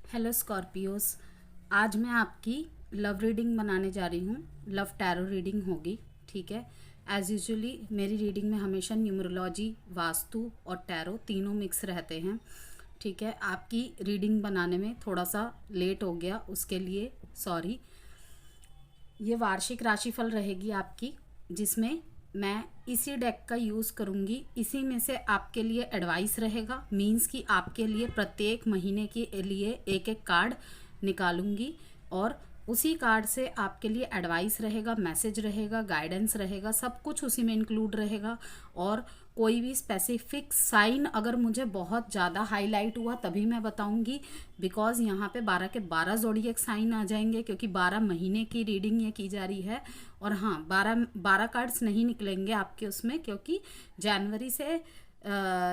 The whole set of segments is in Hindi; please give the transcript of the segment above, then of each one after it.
Hello Scorpios. आज मैं आपकी लव रीडिंग बनाने जा रही हूँ। लव टैरो रीडिंग होगी, ठीक है। एज़ यूजुअली मेरी रीडिंग में हमेशा न्यूमरोलॉजी, वास्तु और टैरो तीनों मिक्स रहते हैं, ठीक है। आपकी रीडिंग बनाने में थोड़ा सा लेट हो गया, उसके लिए सॉरी। ये वार्षिक राशिफल रहेगी आपकी, जिसमें मैं इसी डेक का यूज़ करूँगी। इसी में से आपके लिए एडवाइस रहेगा, मींस कि आपके लिए प्रत्येक महीने के लिए एक एक कार्ड निकालूंगी और उसी कार्ड से आपके लिए एडवाइस रहेगा, मैसेज रहेगा, गाइडेंस रहेगा, सब कुछ उसी में इंक्लूड रहेगा। और कोई भी स्पेसिफिक साइन अगर मुझे बहुत ज़्यादा हाईलाइट हुआ तभी मैं बताऊंगी, बिकॉज यहाँ पे 12 के 12 जोड़िएक साइन आ जाएंगे, क्योंकि 12 महीने की रीडिंग ये की जा रही है। और हाँ, 12 कार्ड्स नहीं निकलेंगे आपके उसमें, क्योंकि जनवरी से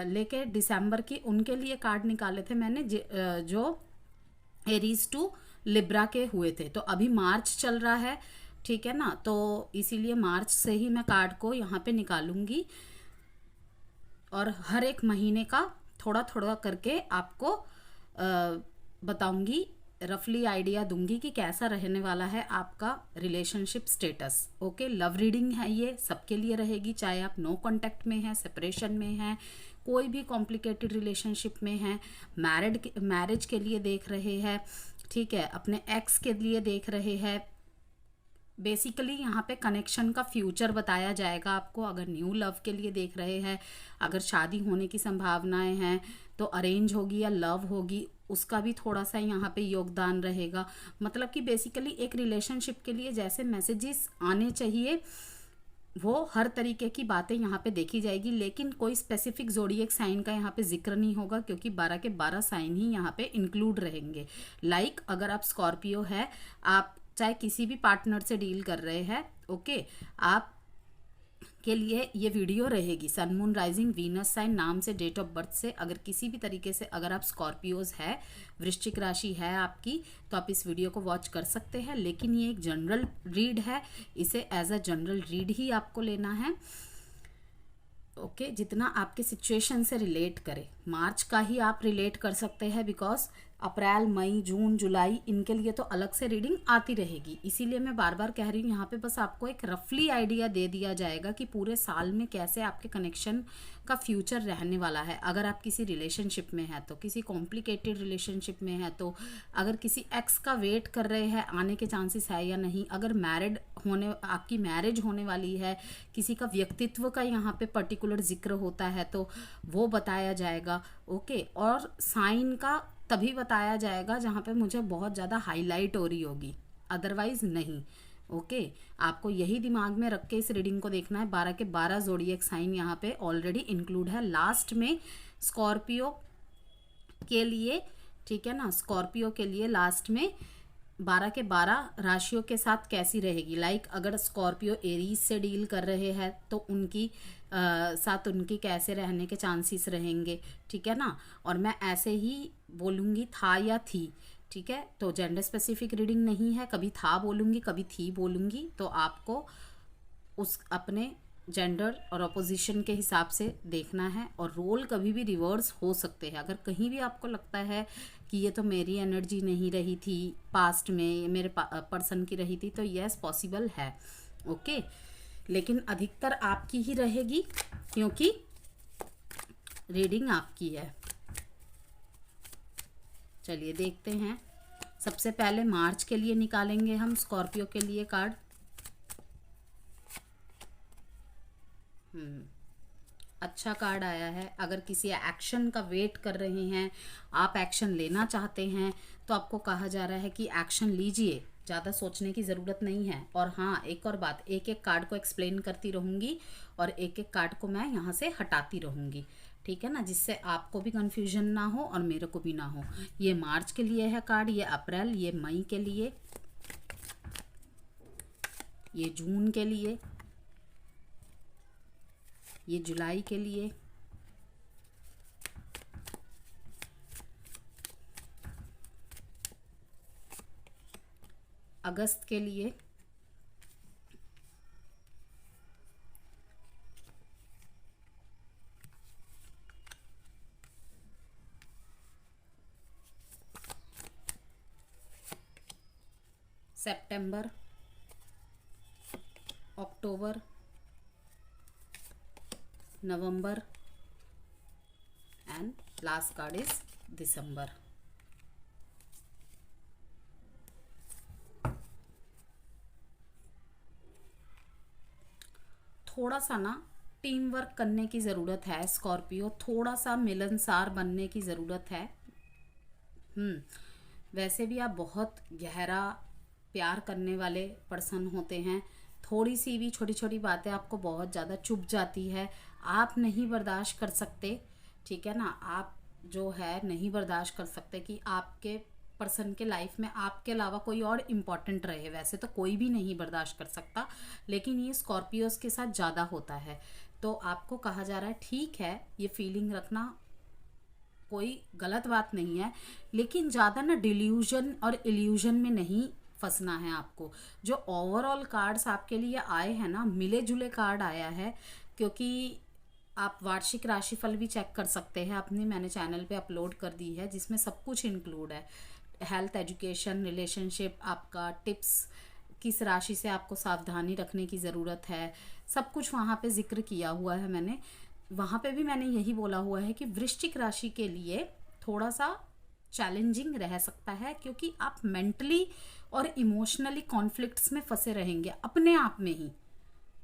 लेके दिसंबर की उनके लिए कार्ड निकाले थे मैंने, जो एरीज टू लिब्रा के हुए थे। तो अभी मार्च चल रहा है, ठीक है ना, तो इसीलिए मार्च से ही मैं कार्ड को यहाँ पे निकालूंगी और हर एक महीने का थोड़ा थोड़ा करके आपको बताऊंगी, रफली आइडिया दूंगी कि कैसा रहने वाला है आपका relationship status. Okay, love reading है, ये सबके लिए रहेगी, चाहे आप नो कांटेक्ट में हैं, सेपरेशन में हैं, कोई भी कॉम्प्लिकेटेड रिलेशनशिप में हैं, मैरिज के लिए देख रहे हैं, ठीक है, अपने एक्स के लिए देख रहे हैं। बेसिकली यहाँ पे कनेक्शन का फ्यूचर बताया जाएगा आपको। अगर न्यू लव के लिए देख रहे हैं, अगर शादी होने की संभावनाएं हैं तो अरेंज होगी या लव होगी, उसका भी थोड़ा सा यहाँ पे योगदान रहेगा। मतलब कि बेसिकली एक रिलेशनशिप के लिए जैसे मैसेजेस आने चाहिए वो हर तरीके की बातें यहाँ पे देखी जाएगी, लेकिन कोई स्पेसिफिक जोडिएक साइन का यहाँ पे जिक्र नहीं होगा, क्योंकि 12 के 12 साइन ही यहाँ पे इंक्लूड रहेंगे। लाइक अगर आप स्कॉर्पियो है, आप चाहे किसी भी पार्टनर से डील कर रहे हैं, ओके, आप के लिए ये वीडियो रहेगी। Sun moon rising Venus sign नाम से, डेट ऑफ बर्थ से, अगर किसी भी तरीके से अगर आप स्कॉर्पियोज है, वृश्चिक राशि है आपकी, तो आप इस वीडियो को वॉच कर सकते हैं। लेकिन ये एक जनरल रीड है, इसे एज अ जनरल रीड ही आपको लेना है। ओके, जितना आपके सिचुएशन से रिलेट करे। मार्च का ही आप रिलेट कर सकते हैं, बिकॉज अप्रैल, मई, जून, जुलाई इनके लिए तो अलग से रीडिंग आती रहेगी। इसीलिए मैं बार बार कह रही हूँ, यहाँ पे बस आपको एक रफली आइडिया दे दिया जाएगा कि पूरे साल में कैसे आपके कनेक्शन का फ्यूचर रहने वाला है। अगर आप किसी रिलेशनशिप में हैं तो, किसी कॉम्प्लिकेटेड रिलेशनशिप में है तो, अगर किसी एक्स का वेट कर रहे हैं आने के चांसेस है या नहीं, अगर मैरिड होने, आपकी मैरिज होने वाली है, किसी का व्यक्तित्व का यहाँ पे पर्टिकुलर जिक्र होता है तो वो बताया जाएगा। ओके, और साइन का तभी बताया जाएगा जहाँ पे मुझे बहुत ज़्यादा हाईलाइट हो रही होगी, अदरवाइज नहीं। ओके, आपको यही दिमाग में रख के इस रीडिंग को देखना है। 12 के 12 जोडिएक साइन यहाँ पे ऑलरेडी इंक्लूड है। लास्ट में स्कॉर्पियो के लिए, ठीक है ना, स्कॉर्पियो के लिए लास्ट में 12 के 12 राशियों के साथ कैसी रहेगी। लाइक अगर स्कॉर्पियो एरीज से डील कर रहे हैं तो उनकी साथ उनकी कैसे रहने के चांसेस रहेंगे, ठीक है ना। और मैं ऐसे ही बोलूँगी था या थी, ठीक है, तो जेंडर स्पेसिफिक रीडिंग नहीं है, कभी था बोलूँगी कभी थी बोलूँगी, तो आपको उस अपने जेंडर और अपोजिशन के हिसाब से देखना है। और रोल कभी भी रिवर्स हो सकते हैं। अगर कहीं भी आपको लगता है कि ये तो मेरी एनर्जी नहीं रही थी पास्ट में, ये मेरे पर्सन की रही थी, तो यस पॉसिबल है। ओके, लेकिन अधिकतर आपकी ही रहेगी, क्योंकि रीडिंग आपकी है। चलिए देखते हैं। सबसे पहले मार्च के लिए निकालेंगे हम स्कॉर्पियो के लिए कार्ड। अच्छा कार्ड आया है। अगर किसी एक्शन का वेट कर रहे हैं, आप एक्शन लेना चाहते हैं, तो आपको कहा जा रहा है कि एक्शन लीजिए, ज़्यादा सोचने की ज़रूरत नहीं है। और हाँ, एक और बात, एक एक कार्ड को एक्सप्लेन करती रहूँगी और एक एक कार्ड को मैं यहाँ से हटाती रहूँगी, ठीक है ना, जिससे आपको भी कन्फ्यूजन ना हो और मेरे को भी ना हो। ये मार्च के लिए है कार्ड, ये अप्रैल, ये मई के लिए, ये जून के लिए, ये जुलाई के लिए, अगस्त के लिए, सितंबर, अक्टूबर, नवंबर एंड लास्ट कार्ड इज दिसंबर। थोड़ा सा ना टीम वर्क करने की ज़रूरत है स्कॉर्पियो, थोड़ा सा मिलनसार बनने की ज़रूरत है। वैसे भी आप बहुत गहरा प्यार करने वाले पर्सन होते हैं, थोड़ी सी भी छोटी छोटी बातें आपको बहुत ज़्यादा चुभ जाती है, आप नहीं बर्दाश्त कर सकते, ठीक है ना, आप जो है नहीं बर्दाश्त कर सकते कि आपके पर्सन के लाइफ में आपके अलावा कोई और इम्पॉर्टेंट रहे। वैसे तो कोई भी नहीं बर्दाश्त कर सकता, लेकिन ये स्कॉर्पियोज के साथ ज़्यादा होता है। तो आपको कहा जा रहा है ठीक है, ये फीलिंग रखना कोई गलत बात नहीं है, लेकिन ज़्यादा ना डिल्यूजन और इल्यूजन में नहीं फंसना है आपको। जो ओवरऑल कार्ड्स आपके लिए आए हैं ना, मिले जुले कार्ड आया है, क्योंकि आप वार्षिक राशिफल भी चेक कर सकते हैं, अपने मैंने चैनल पे अपलोड कर दी है, जिसमें सब कुछ इंक्लूड है, हेल्थ, एजुकेशन, रिलेशनशिप, आपका टिप्स, किस राशि से आपको सावधानी रखने की ज़रूरत है, सब कुछ वहाँ पे जिक्र किया हुआ है मैंने। वहाँ पे भी मैंने यही बोला हुआ है कि वृश्चिक राशि के लिए थोड़ा सा चैलेंजिंग रह सकता है, क्योंकि आप मेंटली और इमोशनली कॉन्फ्लिक्ट्स में फंसे रहेंगे अपने आप में ही,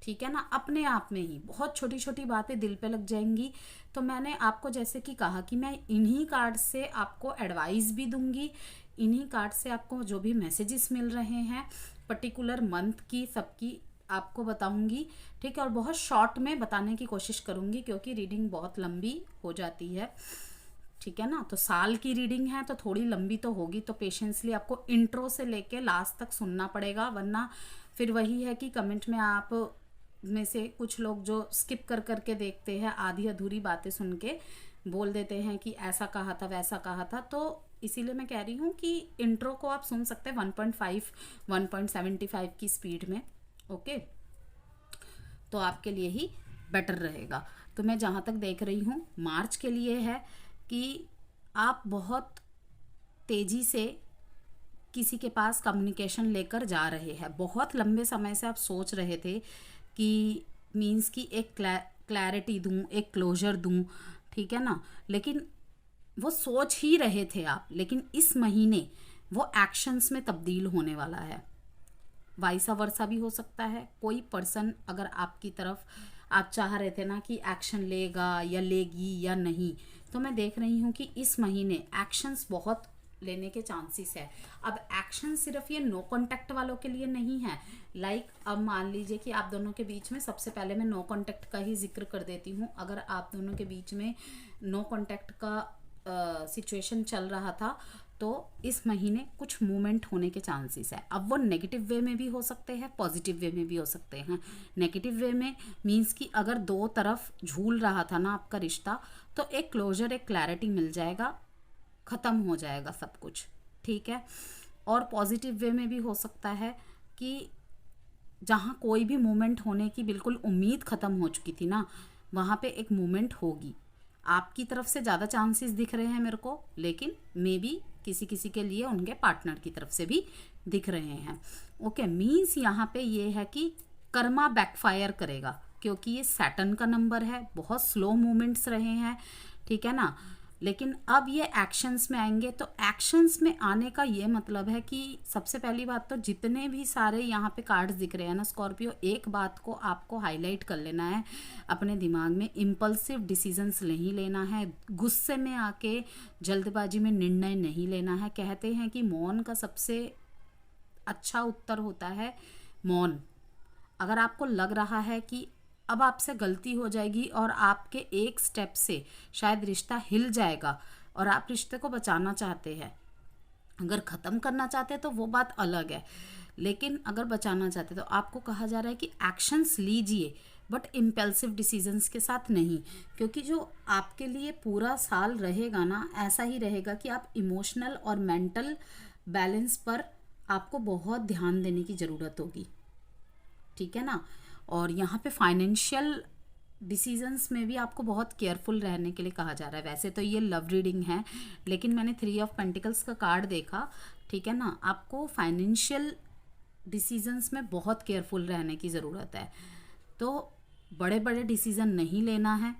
ठीक है ना, अपने आप में ही बहुत छोटी छोटी बातें दिल पे लग जाएंगी। तो मैंने आपको जैसे कि कहा कि मैं इन्हीं कार्ड से आपको एडवाइस भी दूंगी, इन्हीं कार्ड से आपको जो भी मैसेजेस मिल रहे हैं पर्टिकुलर मंथ की सबकी आपको बताऊंगी, ठीक है, और बहुत शॉर्ट में बताने की कोशिश करूंगी, क्योंकि रीडिंग बहुत लंबी हो जाती है, ठीक है ना। तो साल की रीडिंग है तो थोड़ी लंबी तो होगी, तो पेशेंसली आपको इंट्रो से लेके लास्ट तक सुनना पड़ेगा, वरना फिर वही है कि कमेंट में आप में से कुछ लोग जो स्किप कर करके देखते हैं, आधी अधूरी बातें सुन के बोल देते हैं कि ऐसा कहा था वैसा कहा था। तो इसीलिए मैं कह रही हूँ कि इंट्रो को आप सुन सकते हैं 1.5 1.75 की स्पीड में, ओके, तो आपके लिए ही बेटर रहेगा। तो मैं जहाँ तक देख रही हूँ मार्च के लिए है कि आप बहुत तेज़ी से किसी के पास कम्युनिकेशन लेकर जा रहे हैं। बहुत लंबे समय से आप सोच रहे थे कि मीन्स कि एक क्लैरिटी दूं, एक क्लोजर दूं, ठीक है ना, लेकिन वो सोच ही रहे थे आप, लेकिन इस महीने वो एक्शंस में तब्दील होने वाला है। वाइसा वर्सा भी हो सकता है, कोई पर्सन अगर आपकी तरफ आप चाह रहे थे ना कि एक्शन लेगा या लेगी या नहीं, तो मैं देख रही हूँ कि इस महीने एक्शंस बहुत लेने के चांसेस है। अब एक्शन सिर्फ ये नो कांटेक्ट वालों के लिए नहीं है, लाइक अब मान लीजिए कि आप दोनों के बीच में, सबसे पहले मैं नो कांटेक्ट का ही जिक्र कर देती हूँ, अगर आप दोनों के बीच में नो कांटेक्ट का सिचुएशन चल रहा था तो इस महीने कुछ मूवमेंट होने के चांसेस है। अब वो नेगेटिव वे में भी हो सकते हैं, पॉजिटिव वे में भी हो सकते हैं। नेगेटिव वे में मीन्स कि अगर दो तरफ झूल रहा था ना आपका रिश्ता, तो एक क्लोजर, एक क्लैरिटी मिल जाएगा, ख़त्म हो जाएगा सब कुछ, ठीक है। और पॉजिटिव वे में भी हो सकता है कि जहाँ कोई भी मूवमेंट होने की बिल्कुल उम्मीद ख़त्म हो चुकी थी ना, वहाँ पे एक मूवमेंट होगी। आपकी तरफ से ज़्यादा चांसेस दिख रहे हैं मेरे को, लेकिन मे बी किसी किसी के लिए उनके पार्टनर की तरफ से भी दिख रहे हैं, ओके। मीन्स यहाँ पे ये है कि कर्मा बैकफायर करेगा, क्योंकि ये सैटर्न का नंबर है, बहुत स्लो मूवमेंट्स रहे हैं, ठीक है ना, लेकिन अब ये एक्शंस में आएंगे। तो एक्शंस में आने का ये मतलब है कि सबसे पहली बात तो जितने भी सारे यहाँ पे कार्ड्स दिख रहे हैं ना स्कॉर्पियो, एक बात को आपको हाईलाइट कर लेना है अपने दिमाग में, इम्पल्सिव डिसीजंस नहीं लेना है, गुस्से में आके जल्दबाजी में निर्णय नहीं लेना है। कहते हैं कि मौन का सबसे अच्छा उत्तर होता है मौन। अगर आपको लग रहा है कि अब आपसे गलती हो जाएगी और आपके एक स्टेप से शायद रिश्ता हिल जाएगा और आप रिश्ते को बचाना चाहते हैं, अगर ख़त्म करना चाहते हैं तो वो बात अलग है, लेकिन अगर बचाना चाहते हैं तो आपको कहा जा रहा है कि एक्शंस लीजिए, बट इम्पल्सिव डिसीजंस के साथ नहीं, क्योंकि जो आपके लिए पूरा साल रहेगा ना, ऐसा ही रहेगा कि आप इमोशनल और मेंटल बैलेंस पर आपको बहुत ध्यान देने की ज़रूरत होगी, ठीक है ना। और यहाँ पे फाइनेंशियल डिसीजंस में भी आपको बहुत केयरफुल रहने के लिए कहा जा रहा है। वैसे तो ये लव रीडिंग है, लेकिन मैंने 3 ऑफ पेंटिकल्स का कार्ड देखा, ठीक है ना, आपको फाइनेंशियल डिसीजंस में बहुत केयरफुल रहने की ज़रूरत है। तो बड़े बड़े डिसीज़न नहीं लेना है।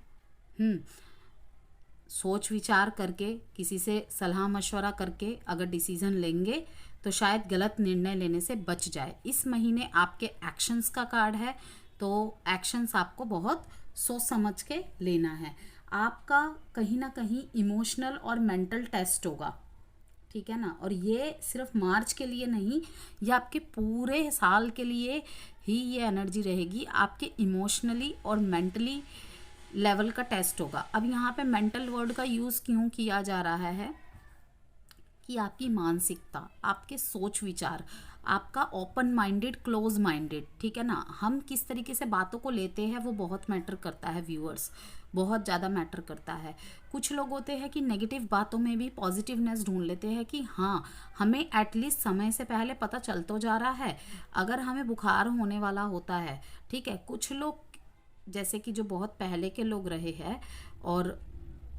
सोच विचार करके, किसी से सलाह मशवरा करके अगर डिसीज़न लेंगे तो शायद गलत निर्णय लेने से बच जाए। इस महीने आपके एक्शंस का कार्ड है, तो एक्शंस आपको बहुत सोच समझ के लेना है। आपका कहीं ना कहीं इमोशनल और मेंटल टेस्ट होगा, ठीक है ना। और ये सिर्फ मार्च के लिए नहीं, ये आपके पूरे साल के लिए ही ये एनर्जी रहेगी। आपके इमोशनली और मेंटली लेवल का टेस्ट होगा। अब यहाँ पे मेंटल वर्ड का यूज़ क्यों किया जा रहा है कि आपकी मानसिकता, आपके सोच विचार, आपका ओपन माइंडेड क्लोज माइंडेड, ठीक है ना। हम किस तरीके से बातों को लेते हैं वो बहुत मैटर करता है व्यूअर्स, बहुत ज़्यादा मैटर करता है। कुछ लोग होते हैं कि नेगेटिव बातों में भी पॉजिटिवनेस ढूंढ लेते हैं कि हाँ, हमें एटलीस्ट समय से पहले पता चल तो जा रहा है अगर हमें बुखार होने वाला होता है, ठीक है। कुछ लोग जैसे कि जो बहुत पहले के लोग रहे हैं और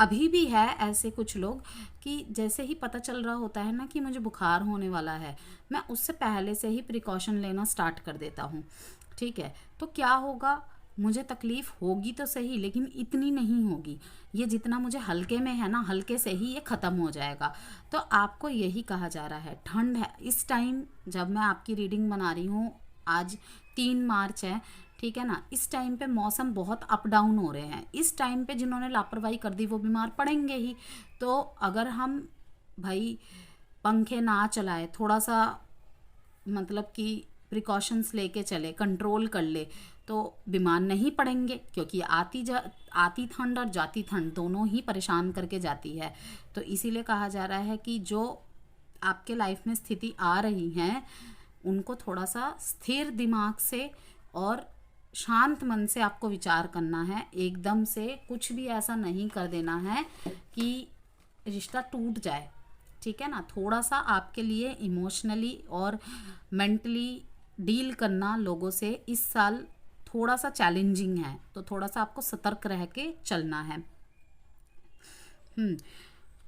अभी भी है ऐसे कुछ लोग कि जैसे ही पता चल रहा होता है ना कि मुझे बुखार होने वाला है, मैं उससे पहले से ही प्रिकॉशन लेना स्टार्ट कर देता हूँ, ठीक है। तो क्या होगा, मुझे तकलीफ़ होगी तो सही लेकिन इतनी नहीं होगी, ये जितना मुझे हल्के में है ना, हल्के से ही ये ख़त्म हो जाएगा। तो आपको यही कहा जा रहा है। ठंड है इस टाइम, जब मैं आपकी रीडिंग बना रही हूँ, आज 3 मार्च है, ठीक है ना। इस टाइम पे मौसम बहुत अप डाउन हो रहे हैं। इस टाइम पे जिन्होंने लापरवाही कर दी वो बीमार पड़ेंगे ही। तो अगर हम भाई पंखे ना चलाए, थोड़ा सा मतलब कि प्रिकॉशंस लेके चले, कंट्रोल कर ले, तो बीमार नहीं पड़ेंगे। क्योंकि आती ठंड और जाती ठंड दोनों ही परेशान करके जाती है। तो इसीलिए कहा जा रहा है कि जो आपके लाइफ में स्थिति आ रही हैं उनको थोड़ा सा स्थिर दिमाग से और शांत मन से आपको विचार करना है। एकदम से कुछ भी ऐसा नहीं कर देना है कि रिश्ता टूट जाए, ठीक है ना। थोड़ा सा आपके लिए इमोशनली और मेंटली डील करना लोगों से इस साल थोड़ा सा चैलेंजिंग है, तो थोड़ा सा आपको सतर्क रह के चलना है।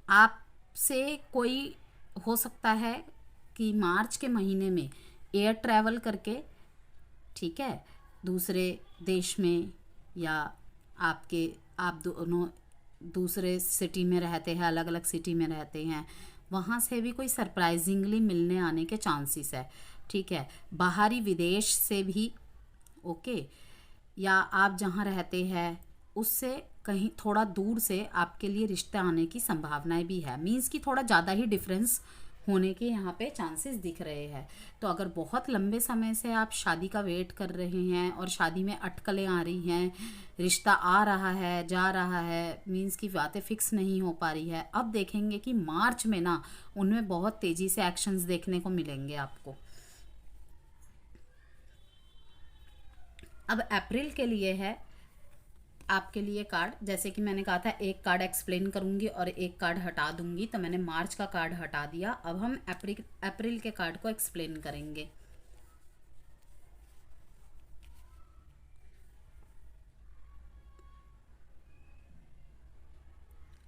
आपसे कोई हो सकता है कि मार्च के महीने में एयर ट्रैवल करके, ठीक है, दूसरे देश में, या आप दोनों दूसरे सिटी में रहते हैं, अलग अलग सिटी में रहते हैं, वहाँ से भी कोई सरप्राइजिंगली मिलने आने के चांसेस है, ठीक है। बाहरी विदेश से भी, ओके, या आप जहाँ रहते हैं उससे कहीं थोड़ा दूर से आपके लिए रिश्ते आने की संभावनाएं भी है। मीन्स कि थोड़ा ज़्यादा ही डिफरेंस होने के यहाँ पे चांसेस दिख रहे हैं। तो अगर बहुत लंबे समय से आप शादी का वेट कर रहे हैं और शादी में अटकलें आ रही हैं, रिश्ता आ रहा है जा रहा है, मीन्स की बातें फिक्स नहीं हो पा रही है, अब देखेंगे कि मार्च में ना उनमें बहुत तेज़ी से एक्शंस देखने को मिलेंगे आपको। अब अप्रैल के लिए है आपके लिए कार्ड, जैसे कि मैंने कहा था एक कार्ड एक्सप्लेन करूंगी और एक कार्ड हटा दूंगी, तो मैंने मार्च का कार्ड हटा दिया। अब हम अप्रैल के कार्ड को एक्सप्लेन करेंगे।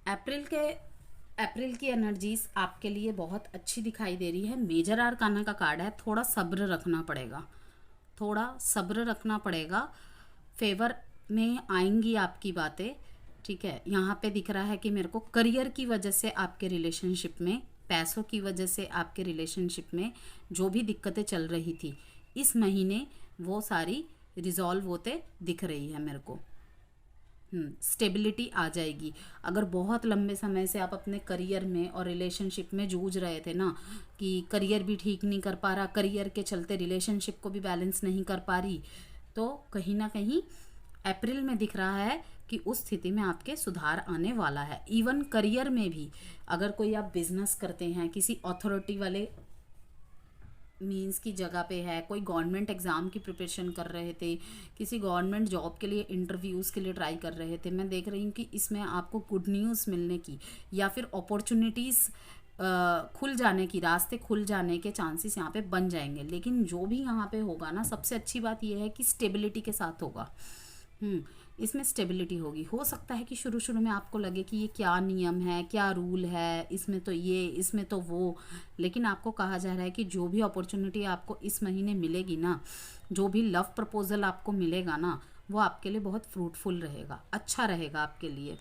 अप्रैल की एनर्जीज आपके लिए बहुत अच्छी दिखाई दे रही है। मेजर आर्काना का कार्ड है, थोड़ा सब्र रखना पड़ेगा, थोड़ा सब्र रखना पड़ेगा। फेवर में आएंगी आपकी बातें, ठीक है। यहाँ पे दिख रहा है कि मेरे को करियर की वजह से आपके रिलेशनशिप में, पैसों की वजह से आपके रिलेशनशिप में जो भी दिक्कतें चल रही थी इस महीने वो सारी रिजॉल्व होते दिख रही है मेरे को। स्टेबिलिटी आ जाएगी। अगर बहुत लंबे समय से आप अपने करियर में और रिलेशनशिप में जूझ रहे थे ना कि करियर भी ठीक नहीं कर पा रहा, करियर के चलते रिलेशनशिप को भी बैलेंस नहीं कर पा रही, तो कहीं ना कहीं अप्रैल में दिख रहा है कि उस स्थिति में आपके सुधार आने वाला है। इवन करियर में भी अगर कोई आप बिजनेस करते हैं, किसी अथॉरिटी वाले मीन्स की जगह पे है, कोई गवर्नमेंट एग्ज़ाम की प्रिपरेशन कर रहे थे, किसी गवर्नमेंट जॉब के लिए इंटरव्यूज़ के लिए ट्राई कर रहे थे, मैं देख रही हूँ कि इसमें आपको गुड न्यूज़ मिलने की या फिर अपॉर्चुनिटीज़ खुल जाने की, रास्ते खुल जाने के चांसेस यहाँ पे बन जाएंगे। लेकिन जो भी यहाँ पे होगा ना, सबसे अच्छी बात यह है कि स्टेबिलिटी के साथ होगा। इसमें स्टेबिलिटी होगी। हो सकता है कि शुरू शुरू में आपको लगे कि ये क्या नियम है, क्या रूल है, इसमें तो ये, इसमें तो वो, लेकिन आपको कहा जा रहा है कि जो भी अपॉर्चुनिटी आपको इस महीने मिलेगी ना, जो भी लव प्रपोजल आपको मिलेगा ना, वो आपके लिए बहुत फ्रूटफुल रहेगा, अच्छा रहेगा आपके लिए।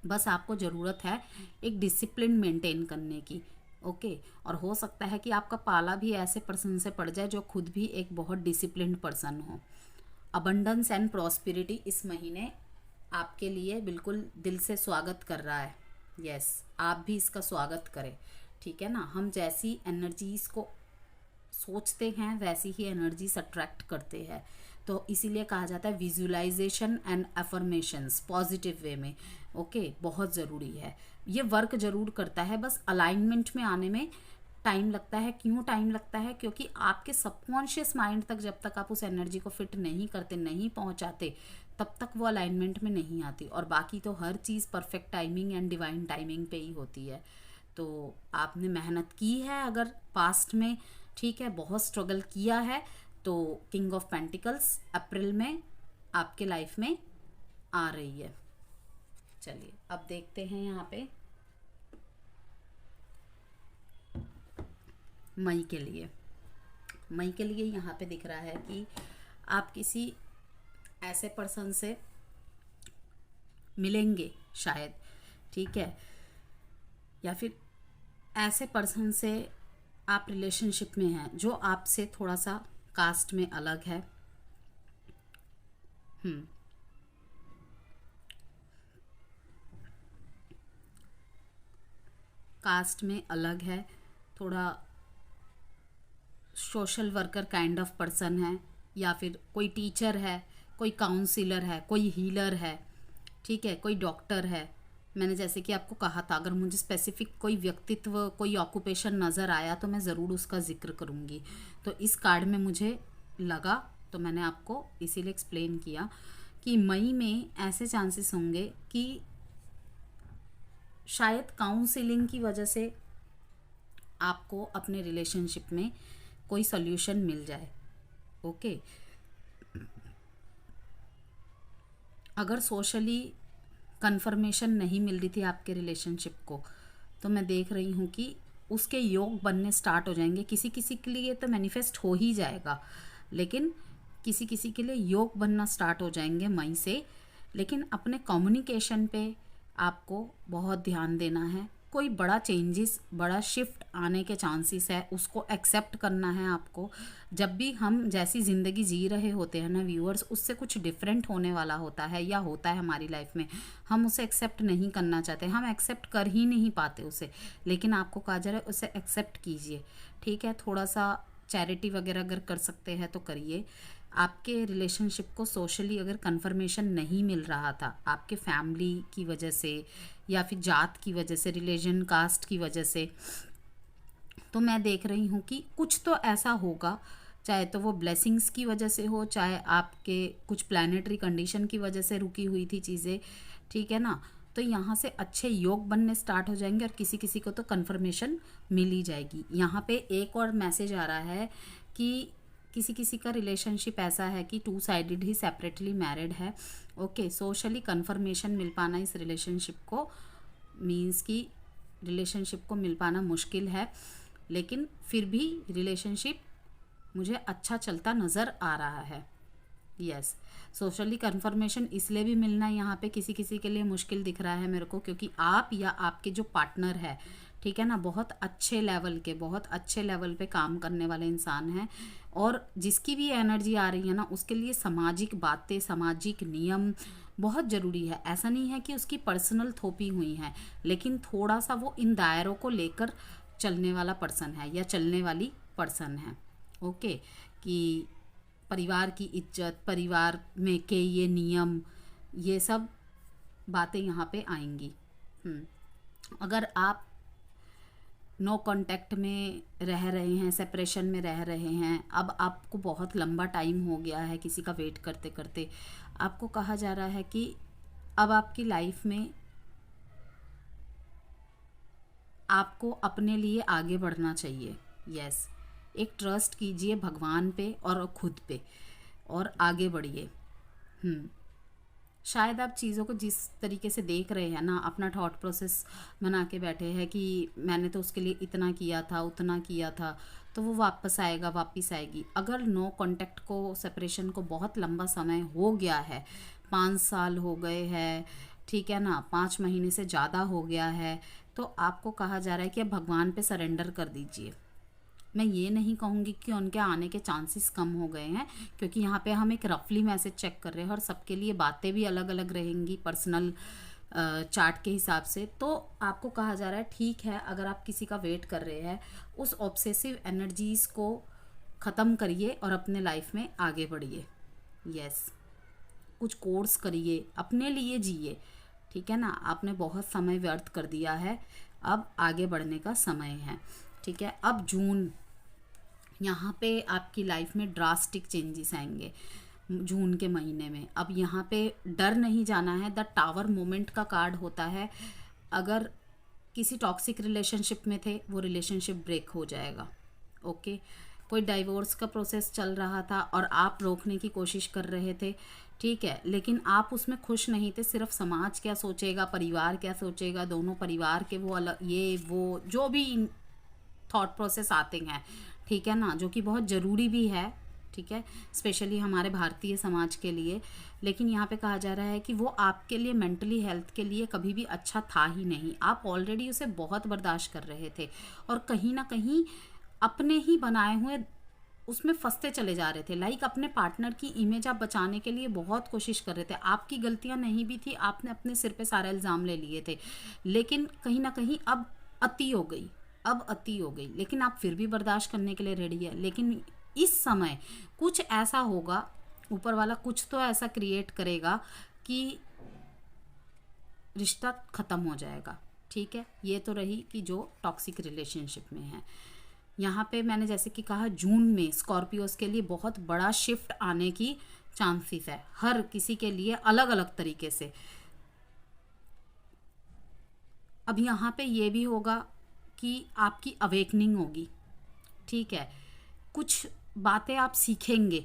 बस आपको ज़रूरत है एक डिसिप्लिन मेंटेन करने की। ओके। और हो सकता है कि आपका पाला भी ऐसे पर्सन से पड़ जाए जो खुद भी एक बहुत डिसिप्लिन्ड पर्सन हो। अबंडेंस एंड प्रॉस्पेरिटी इस महीने आपके लिए बिल्कुल दिल से स्वागत कर रहा है। यस, आप भी इसका स्वागत करें, ठीक है ना। हम जैसी एनर्जीज को सोचते हैं वैसी ही एनर्जीज अट्रैक्ट करते हैं। तो इसीलिए कहा जाता है visualisation and affirmations positive way में। ओके, बहुत ज़रूरी है। ये वर्क ज़रूर करता है, बस अलाइनमेंट में आने में टाइम लगता है। क्यों टाइम लगता है? क्योंकि आपके सबकॉन्शियस माइंड तक जब तक आप उस एनर्जी को फिट नहीं करते, नहीं पहुंचाते, तब तक वो अलाइनमेंट में नहीं आती। और बाकी तो हर चीज़ perfect timing and divine timing पे ही होती है। तो आपने मेहनत की है अगर पास्ट में, ठीक है, बहुत स्ट्रगल किया है, तो किंग ऑफ पेंटिकल्स अप्रैल में आपके लाइफ में आ रही है। चलिए अब देखते हैं यहाँ पे मई के लिए। मई के लिए यहाँ पे दिख रहा है कि आप किसी ऐसे पर्सन से मिलेंगे शायद, ठीक है, या फिर ऐसे पर्सन से आप रिलेशनशिप में हैं जो आपसे थोड़ा सा कास्ट में अलग है। कास्ट में अलग है, थोड़ा social worker kind of person है, या फिर कोई टीचर है, कोई काउंसिलर है, कोई हीलर है, ठीक है, कोई डॉक्टर है। मैंने जैसे कि आपको कहा था, अगर मुझे स्पेसिफिक कोई व्यक्तित्व, कोई ऑक्यूपेशन नज़र आया तो मैं ज़रूर उसका जिक्र करूँगी। तो इस कार्ड में मुझे लगा तो मैंने आपको इसीलिए एक्सप्लेन किया कि मई में ऐसे चांसेस होंगे कि शायद काउंसलिंग की वजह से आपको अपने रिलेशनशिप में कोई सॉल्यूशन मिल जाए। ओके। अगर सोशली कंफर्मेशन नहीं मिल रही थी आपके रिलेशनशिप को, तो मैं देख रही हूँ कि उसके योग बनने स्टार्ट हो जाएंगे। किसी किसी के लिए तो मैनिफेस्ट हो ही जाएगा, लेकिन किसी किसी के लिए योग बनना स्टार्ट हो जाएंगे मई से। लेकिन अपने कम्युनिकेशन पे आपको बहुत ध्यान देना है। कोई बड़ा चेंजेस, बड़ा शिफ्ट आने के चांसेस है, उसको एक्सेप्ट करना है आपको। जब भी हम जैसी ज़िंदगी जी रहे होते हैं ना व्यूअर्स, उससे कुछ डिफरेंट होने वाला होता है या होता है हमारी लाइफ में, हम उसे एक्सेप्ट नहीं करना चाहते, हम एक्सेप्ट कर ही नहीं पाते उसे। लेकिन आपको कहा जा रहा है उसे एक्सेप्ट कीजिए, ठीक है। थोड़ा सा चैरिटी वगैरह अगर कर सकते हैं तो करिए। आपके रिलेशनशिप को सोशली अगर कंफर्मेशन नहीं मिल रहा था आपके फैमिली की वजह से या फिर जात की वजह से, रिलीजन, कास्ट की वजह से, तो मैं देख रही हूँ कि कुछ तो ऐसा होगा, चाहे तो वो ब्लेसिंग्स की वजह से हो, चाहे आपके कुछ प्लानिटरी कंडीशन की वजह से रुकी हुई थी चीज़ें, ठीक है ना। तो यहाँ से अच्छे योग बनने स्टार्ट हो जाएंगे और किसी किसी को तो कंफर्मेशन मिल ही जाएगी। यहाँ पे एक और मैसेज आ रहा है कि किसी किसी का रिलेशनशिप ऐसा है कि 2 साइडेड ही सेपरेटली मैरिड है। ओके, सोशली कंफर्मेशन मिल पाना इस रिलेशनशिप को मीन्स कि रिलेशनशिप को मिल पाना मुश्किल है, लेकिन फिर भी रिलेशनशिप मुझे अच्छा चलता नज़र आ रहा है। यस, सोशली कंफर्मेशन इसलिए भी मिलना यहाँ पे किसी किसी के लिए मुश्किल दिख रहा है मेरे को, क्योंकि आप या आपके जो पार्टनर है, ठीक है ना, बहुत अच्छे लेवल के, बहुत अच्छे लेवल पे काम करने वाले इंसान हैं। और जिसकी भी एनर्जी आ रही है ना, उसके लिए सामाजिक बातें, सामाजिक नियम बहुत ज़रूरी है। ऐसा नहीं है कि उसकी पर्सनल थोपी हुई हैं, लेकिन थोड़ा सा वो इन दायरों को लेकर चलने वाला पर्सन है या चलने वाली पर्सन है। ओके, कि परिवार की इज्जत, परिवार में के ये नियम, ये सब बातें यहाँ पे आएंगी। अगर आप नो कांटेक्ट में रह रहे हैं, सेपरेशन में रह रहे हैं, अब आपको बहुत लंबा टाइम हो गया है किसी का वेट करते करते, आपको कहा जा रहा है कि अब आपकी लाइफ में आपको अपने लिए आगे बढ़ना चाहिए। यस, एक ट्रस्ट कीजिए भगवान पे और खुद पे और आगे बढ़िए। शायद आप चीज़ों को जिस तरीके से देख रहे हैं ना, अपना थॉट प्रोसेस बना के बैठे हैं कि मैंने तो उसके लिए इतना किया था, उतना किया था, तो वो वापस आएगा, वापस आएगी। अगर नो कांटेक्ट को, सेपरेशन को बहुत लंबा समय हो गया है, 5 साल हो गए हैं, ठीक है ना, 5 महीने से ज़्यादा हो गया है, तो आपको कहा जा रहा है कि अब भगवान पे सरेंडर कर दीजिए। मैं ये नहीं कहूँगी कि उनके आने के चांसेस कम हो गए हैं, क्योंकि यहाँ पे हम एक रफली मैसेज चेक कर रहे हैं और सबके लिए बातें भी अलग अलग रहेंगी पर्सनल चार्ट के हिसाब से। तो आपको कहा जा रहा है ठीक है, अगर आप किसी का वेट कर रहे हैं, उस ऑब्सेसिव एनर्जीज़ को ख़त्म करिए और अपने लाइफ में आगे बढ़िए। यस, कुछ कोर्स करिए, अपने लिए जिए, ठीक है ना। आपने बहुत समय व्यर्थ कर दिया है, अब आगे बढ़ने का समय है, ठीक है। अब जून, यहाँ पे आपकी लाइफ में ड्रास्टिक चेंजेस आएंगे जून के महीने में। अब यहाँ पे डर नहीं जाना है। द टावर मोमेंट का कार्ड होता है, अगर किसी टॉक्सिक रिलेशनशिप में थे, वो रिलेशनशिप ब्रेक हो जाएगा। ओके, कोई डाइवोर्स का प्रोसेस चल रहा था और आप रोकने की कोशिश कर रहे थे, ठीक है, लेकिन आप उसमें खुश नहीं थे। सिर्फ समाज क्या सोचेगा, परिवार क्या सोचेगा, दोनों परिवार के वो अलग, ये वो जो भी थॉट प्रोसेस आते हैं, ठीक है ना, जो कि बहुत ज़रूरी भी है, ठीक है, स्पेशली हमारे भारतीय समाज के लिए। लेकिन यहाँ पे कहा जा रहा है कि वो आपके लिए मेंटली हेल्थ के लिए कभी भी अच्छा था ही नहीं। आप ऑलरेडी उसे बहुत बर्दाश्त कर रहे थे और कहीं ना कहीं अपने ही बनाए हुए उसमें फंसते चले जा रहे थे। लाइक अपने पार्टनर की इमेज आप बचाने के लिए बहुत कोशिश कर रहे थे। आपकी गलतियां नहीं भी थी, आपने अपने सिर पे सारा इल्ज़ाम ले लिए थे, लेकिन कहीं ना कहीं अब अति हो गई, अब अति हो गई। लेकिन आप फिर भी बर्दाश्त करने के लिए रेडी है। लेकिन इस समय कुछ ऐसा होगा, ऊपर वाला कुछ तो ऐसा क्रिएट करेगा कि रिश्ता ख़त्म हो जाएगा, ठीक है। ये तो रही कि जो टॉक्सिक रिलेशनशिप में है। यहाँ पे मैंने जैसे कि कहा, जून में स्कॉर्पियोस के लिए बहुत बड़ा शिफ्ट आने की चांसेस है, हर किसी के लिए अलग अलग तरीके से। अब यहाँ पे ये भी होगा कि आपकी अवेकनिंग होगी, ठीक है। कुछ बातें आप सीखेंगे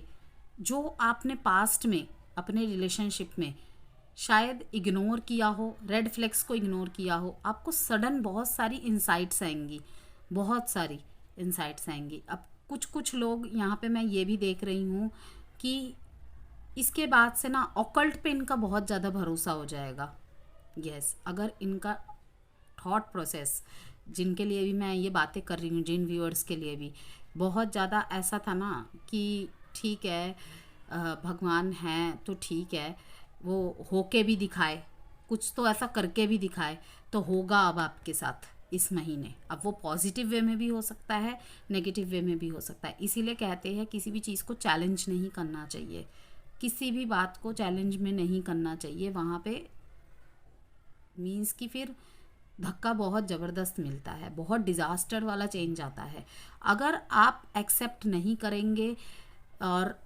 जो आपने पास्ट में अपने रिलेशनशिप में शायद इग्नोर किया हो, रेड फ्लैग्स को इग्नोर किया हो। आपको सडन बहुत सारी इंसाइट्स आएंगी, बहुत सारी इंसाइट्स आएंगी। अब कुछ कुछ लोग यहाँ पे मैं ये भी देख रही हूँ कि इसके बाद से ना ऑकल्ट पे इनका बहुत ज़्यादा भरोसा हो जाएगा। यस, अगर इनका थॉट प्रोसेस, जिनके लिए भी मैं ये बातें कर रही हूँ, जिन व्यूअर्स के लिए भी बहुत ज़्यादा ऐसा था ना कि ठीक है, भगवान है तो ठीक है, वो होके भी दिखाए, कुछ तो ऐसा करके भी दिखाए, तो होगा अब आपके साथ इस महीने। अब वो पॉजिटिव वे में भी हो सकता है, नेगेटिव वे में भी हो सकता है। इसीलिए कहते हैं किसी भी चीज़ को चैलेंज नहीं करना चाहिए, किसी भी बात को चैलेंज में नहीं करना चाहिए। वहाँ पे मीन्स कि फिर धक्का बहुत ज़बरदस्त मिलता है, बहुत डिज़ास्टर वाला चेंज आता है। अगर आप एक्सेप्ट नहीं करेंगे, और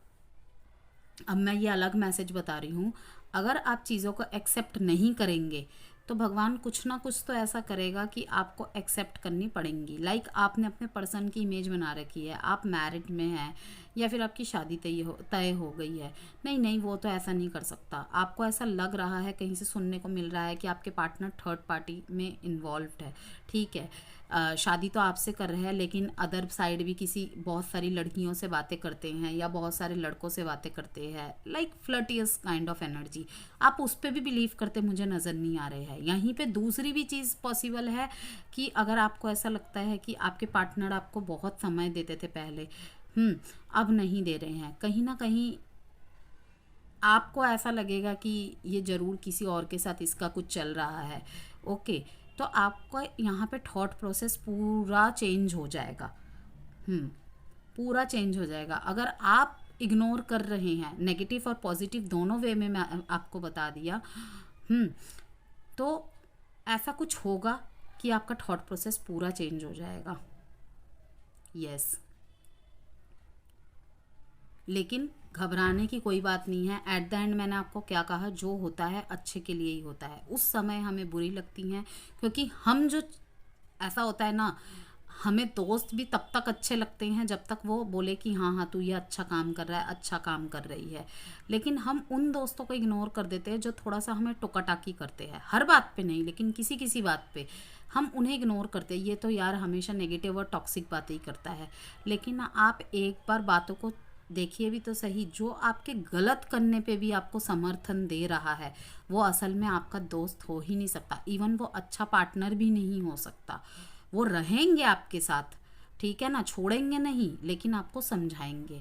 अब मैं ये अलग मैसेज बता रही हूँ, अगर आप चीज़ों को एक्सेप्ट नहीं करेंगे तो भगवान कुछ ना कुछ तो ऐसा करेगा कि आपको एक्सेप्ट करनी पड़ेंगी। लाइक आपने अपने पर्सन की इमेज बना रखी है, आप मैरिड में हैं या फिर आपकी शादी तय हो गई है, नहीं नहीं वो तो ऐसा नहीं कर सकता। आपको ऐसा लग रहा है, कहीं से सुनने को मिल रहा है कि आपके पार्टनर थर्ड पार्टी में इन्वॉल्व्ड है, ठीक है। शादी तो आपसे कर रहे हैं, लेकिन अदर साइड भी किसी, बहुत सारी लड़कियों से बातें करते हैं या बहुत सारे लड़कों से बातें करते हैं, लाइक फ्लर्टियस काइंड ऑफ एनर्जी। आप उस पर भी बिलीव करते मुझे नज़र नहीं आ रहे हैं। यहीं पे दूसरी भी चीज़ पॉसिबल है कि अगर आपको ऐसा लगता है कि आपके पार्टनर आपको बहुत समय देते थे पहले, अब नहीं दे रहे हैं, कहीं ना कहीं आपको ऐसा लगेगा कि ये ज़रूर किसी और के साथ इसका कुछ चल रहा है, ओके। तो आपका यहाँ पे थॉट प्रोसेस पूरा चेंज हो जाएगा, पूरा चेंज हो जाएगा। अगर आप इग्नोर कर रहे हैं, नेगेटिव और पॉजिटिव दोनों वे में मैं आपको बता दिया, तो ऐसा कुछ होगा कि आपका थॉट प्रोसेस पूरा चेंज हो जाएगा। यस, लेकिन घबराने की कोई बात नहीं है। एट द एंड मैंने आपको क्या कहा, जो होता है अच्छे के लिए ही होता है। उस समय हमें बुरी लगती हैं, क्योंकि हम जो, ऐसा होता है ना, हमें दोस्त भी तब तक अच्छे लगते हैं जब तक वो बोले कि हाँ हाँ तू ये अच्छा काम कर रहा है, अच्छा काम कर रही है। लेकिन हम उन दोस्तों को इग्नोर कर देते हैं जो थोड़ा सा हमें टोकाटाकी करते हैं, हर बात पे नहीं लेकिन किसी किसी बात पे हम उन्हें इग्नोर करते हैं। ये तो यार हमेशा नेगेटिव और टॉक्सिक बातें ही करता है। लेकिन आप एक बार बातों को देखिए भी तो सही, जो आपके गलत करने पे भी आपको समर्थन दे रहा है वो असल में आपका दोस्त हो ही नहीं सकता। इवन वो अच्छा पार्टनर भी नहीं हो सकता। वो रहेंगे आपके साथ, ठीक है ना, छोड़ेंगे नहीं, लेकिन आपको समझाएंगे।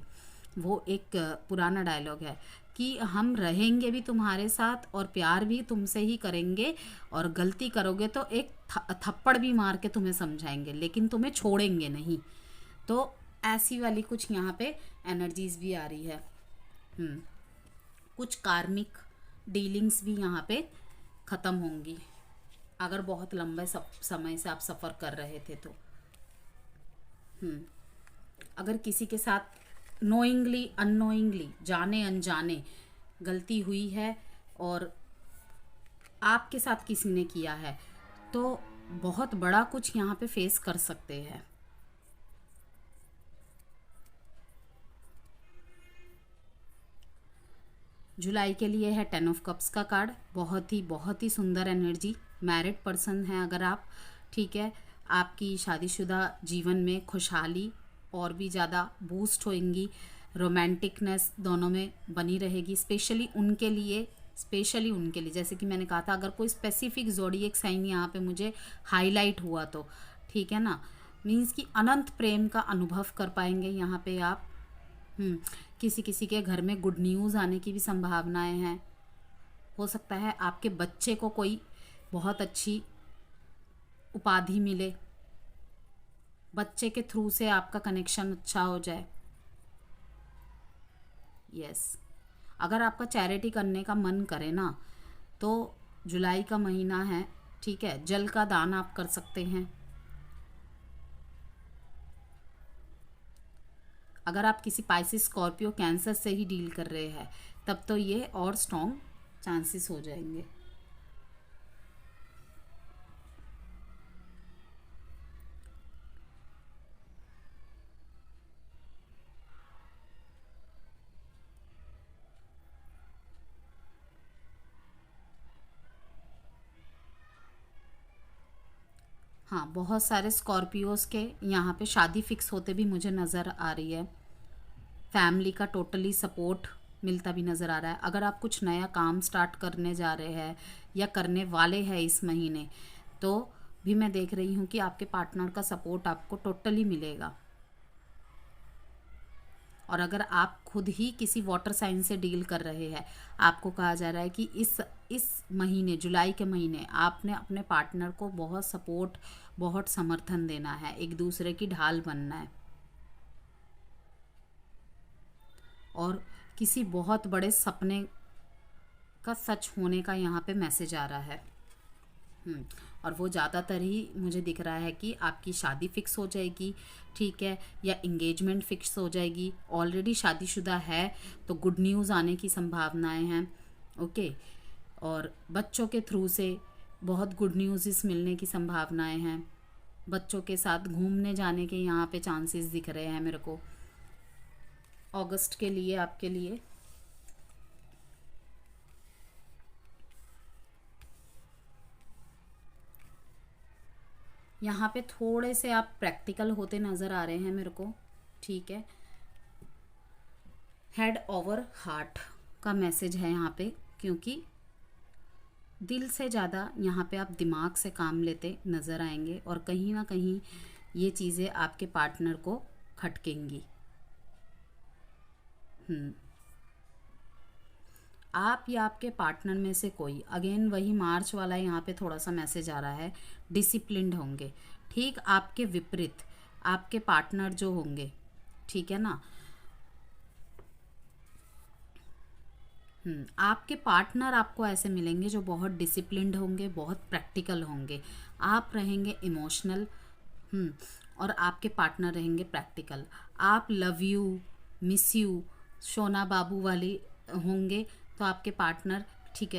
वो एक पुराना डायलॉग है कि हम रहेंगे भी तुम्हारे साथ और प्यार भी तुमसे ही करेंगे, और गलती करोगे तो एक थप्पड़ भी मार के तुम्हें समझाएंगे, लेकिन तुम्हें छोड़ेंगे नहीं। तो ऐसी वाली कुछ यहाँ पे एनर्जीज भी आ रही है। कुछ कार्मिक डीलिंग्स भी यहाँ पे ख़त्म होंगी अगर बहुत लंबे समय से आप सफ़र कर रहे थे तो। अगर किसी के साथ नोइंगली अननोइंगली, जाने अनजाने गलती हुई है और आपके साथ किसी ने किया है तो बहुत बड़ा कुछ यहाँ पे फेस कर सकते हैं। जुलाई के लिए है 10 ऑफ कप्स का कार्ड, बहुत ही सुंदर एनर्जी। मैरिड पर्सन है अगर आप, ठीक है, आपकी शादीशुदा जीवन में खुशहाली और भी ज़्यादा बूस्ट होएंगी। रोमांटिकनेस दोनों में बनी रहेगी, स्पेशली उनके लिए जैसे कि मैंने कहा था, अगर कोई स्पेसिफिक ज़ोडिएक साइन यहाँ पे मुझे हाईलाइट हुआ तो ठीक है ना, मीन्स कि अनंत प्रेम का अनुभव कर पाएंगे यहाँ पे आप। किसी किसी के घर में गुड न्यूज़ आने की भी संभावनाएं हैं। हो सकता है आपके बच्चे को कोई बहुत अच्छी उपाधि मिले, बच्चे के थ्रू से आपका कनेक्शन अच्छा हो जाए। यस, अगर आपका चैरिटी करने का मन करे ना तो जुलाई का महीना है, ठीक है, जल का दान आप कर सकते हैं। अगर आप किसी पाइसिस, स्कॉर्पियो, कैंसर से ही डील कर रहे हैं तब तो ये और स्ट्रॉन्ग चांसेस हो जाएंगे। हाँ, बहुत सारे स्कॉर्पियोज के यहाँ पे शादी फिक्स होते भी मुझे नज़र आ रही है। फैमिली का टोटली सपोर्ट मिलता भी नज़र आ रहा है। अगर आप कुछ नया काम स्टार्ट करने जा रहे हैं या करने वाले हैं इस महीने, तो भी मैं देख रही हूँ कि आपके पार्टनर का सपोर्ट आपको टोटली मिलेगा। और अगर आप खुद ही किसी वाटर साइन से डील कर रहे हैं, आपको कहा जा रहा है कि इस महीने, जुलाई के महीने, आपने अपने पार्टनर को बहुत सपोर्ट, बहुत समर्थन देना है, एक दूसरे की ढाल बनना है। और किसी बहुत बड़े सपने का सच होने का यहाँ पे मैसेज आ रहा है। और वो ज़्यादातर ही मुझे दिख रहा है कि आपकी शादी फिक्स हो जाएगी, ठीक है, या इंगेजमेंट फिक्स हो जाएगी। ऑलरेडी शादीशुदा है तो गुड न्यूज़ आने की संभावनाएं हैं, ओके। और बच्चों के थ्रू से बहुत गुड न्यूज़ मिलने की संभावनाएं हैं। बच्चों के साथ घूमने जाने के यहाँ पे चांसेस दिख रहे हैं मेरे को अगस्त के लिए, आपके लिए। यहाँ पे थोड़े से आप प्रैक्टिकल होते नज़र आ रहे हैं मेरे को, ठीक है। हेड ओवर हार्ट का मैसेज है यहाँ पे, क्योंकि दिल से ज़्यादा यहाँ पे आप दिमाग से काम लेते नज़र आएंगे और कहीं ना कहीं ये चीज़ें आपके पार्टनर को खटकेंगी। आप या आपके पार्टनर में से कोई, अगेन वही मार्च वाला यहाँ पे थोड़ा सा मैसेज आ रहा है, डिसिप्लिन्ड होंगे। ठीक आपके विपरीत आपके पार्टनर जो होंगे, ठीक है ना, आपके पार्टनर आपको ऐसे मिलेंगे जो बहुत डिसिप्लिन्ड होंगे, बहुत प्रैक्टिकल होंगे। आप रहेंगे इमोशनल, और आपके पार्टनर रहेंगे प्रैक्टिकल। आप लव यू, मिस यू, सोना बाबू वाली होंगे तो आपके पार्टनर ठीक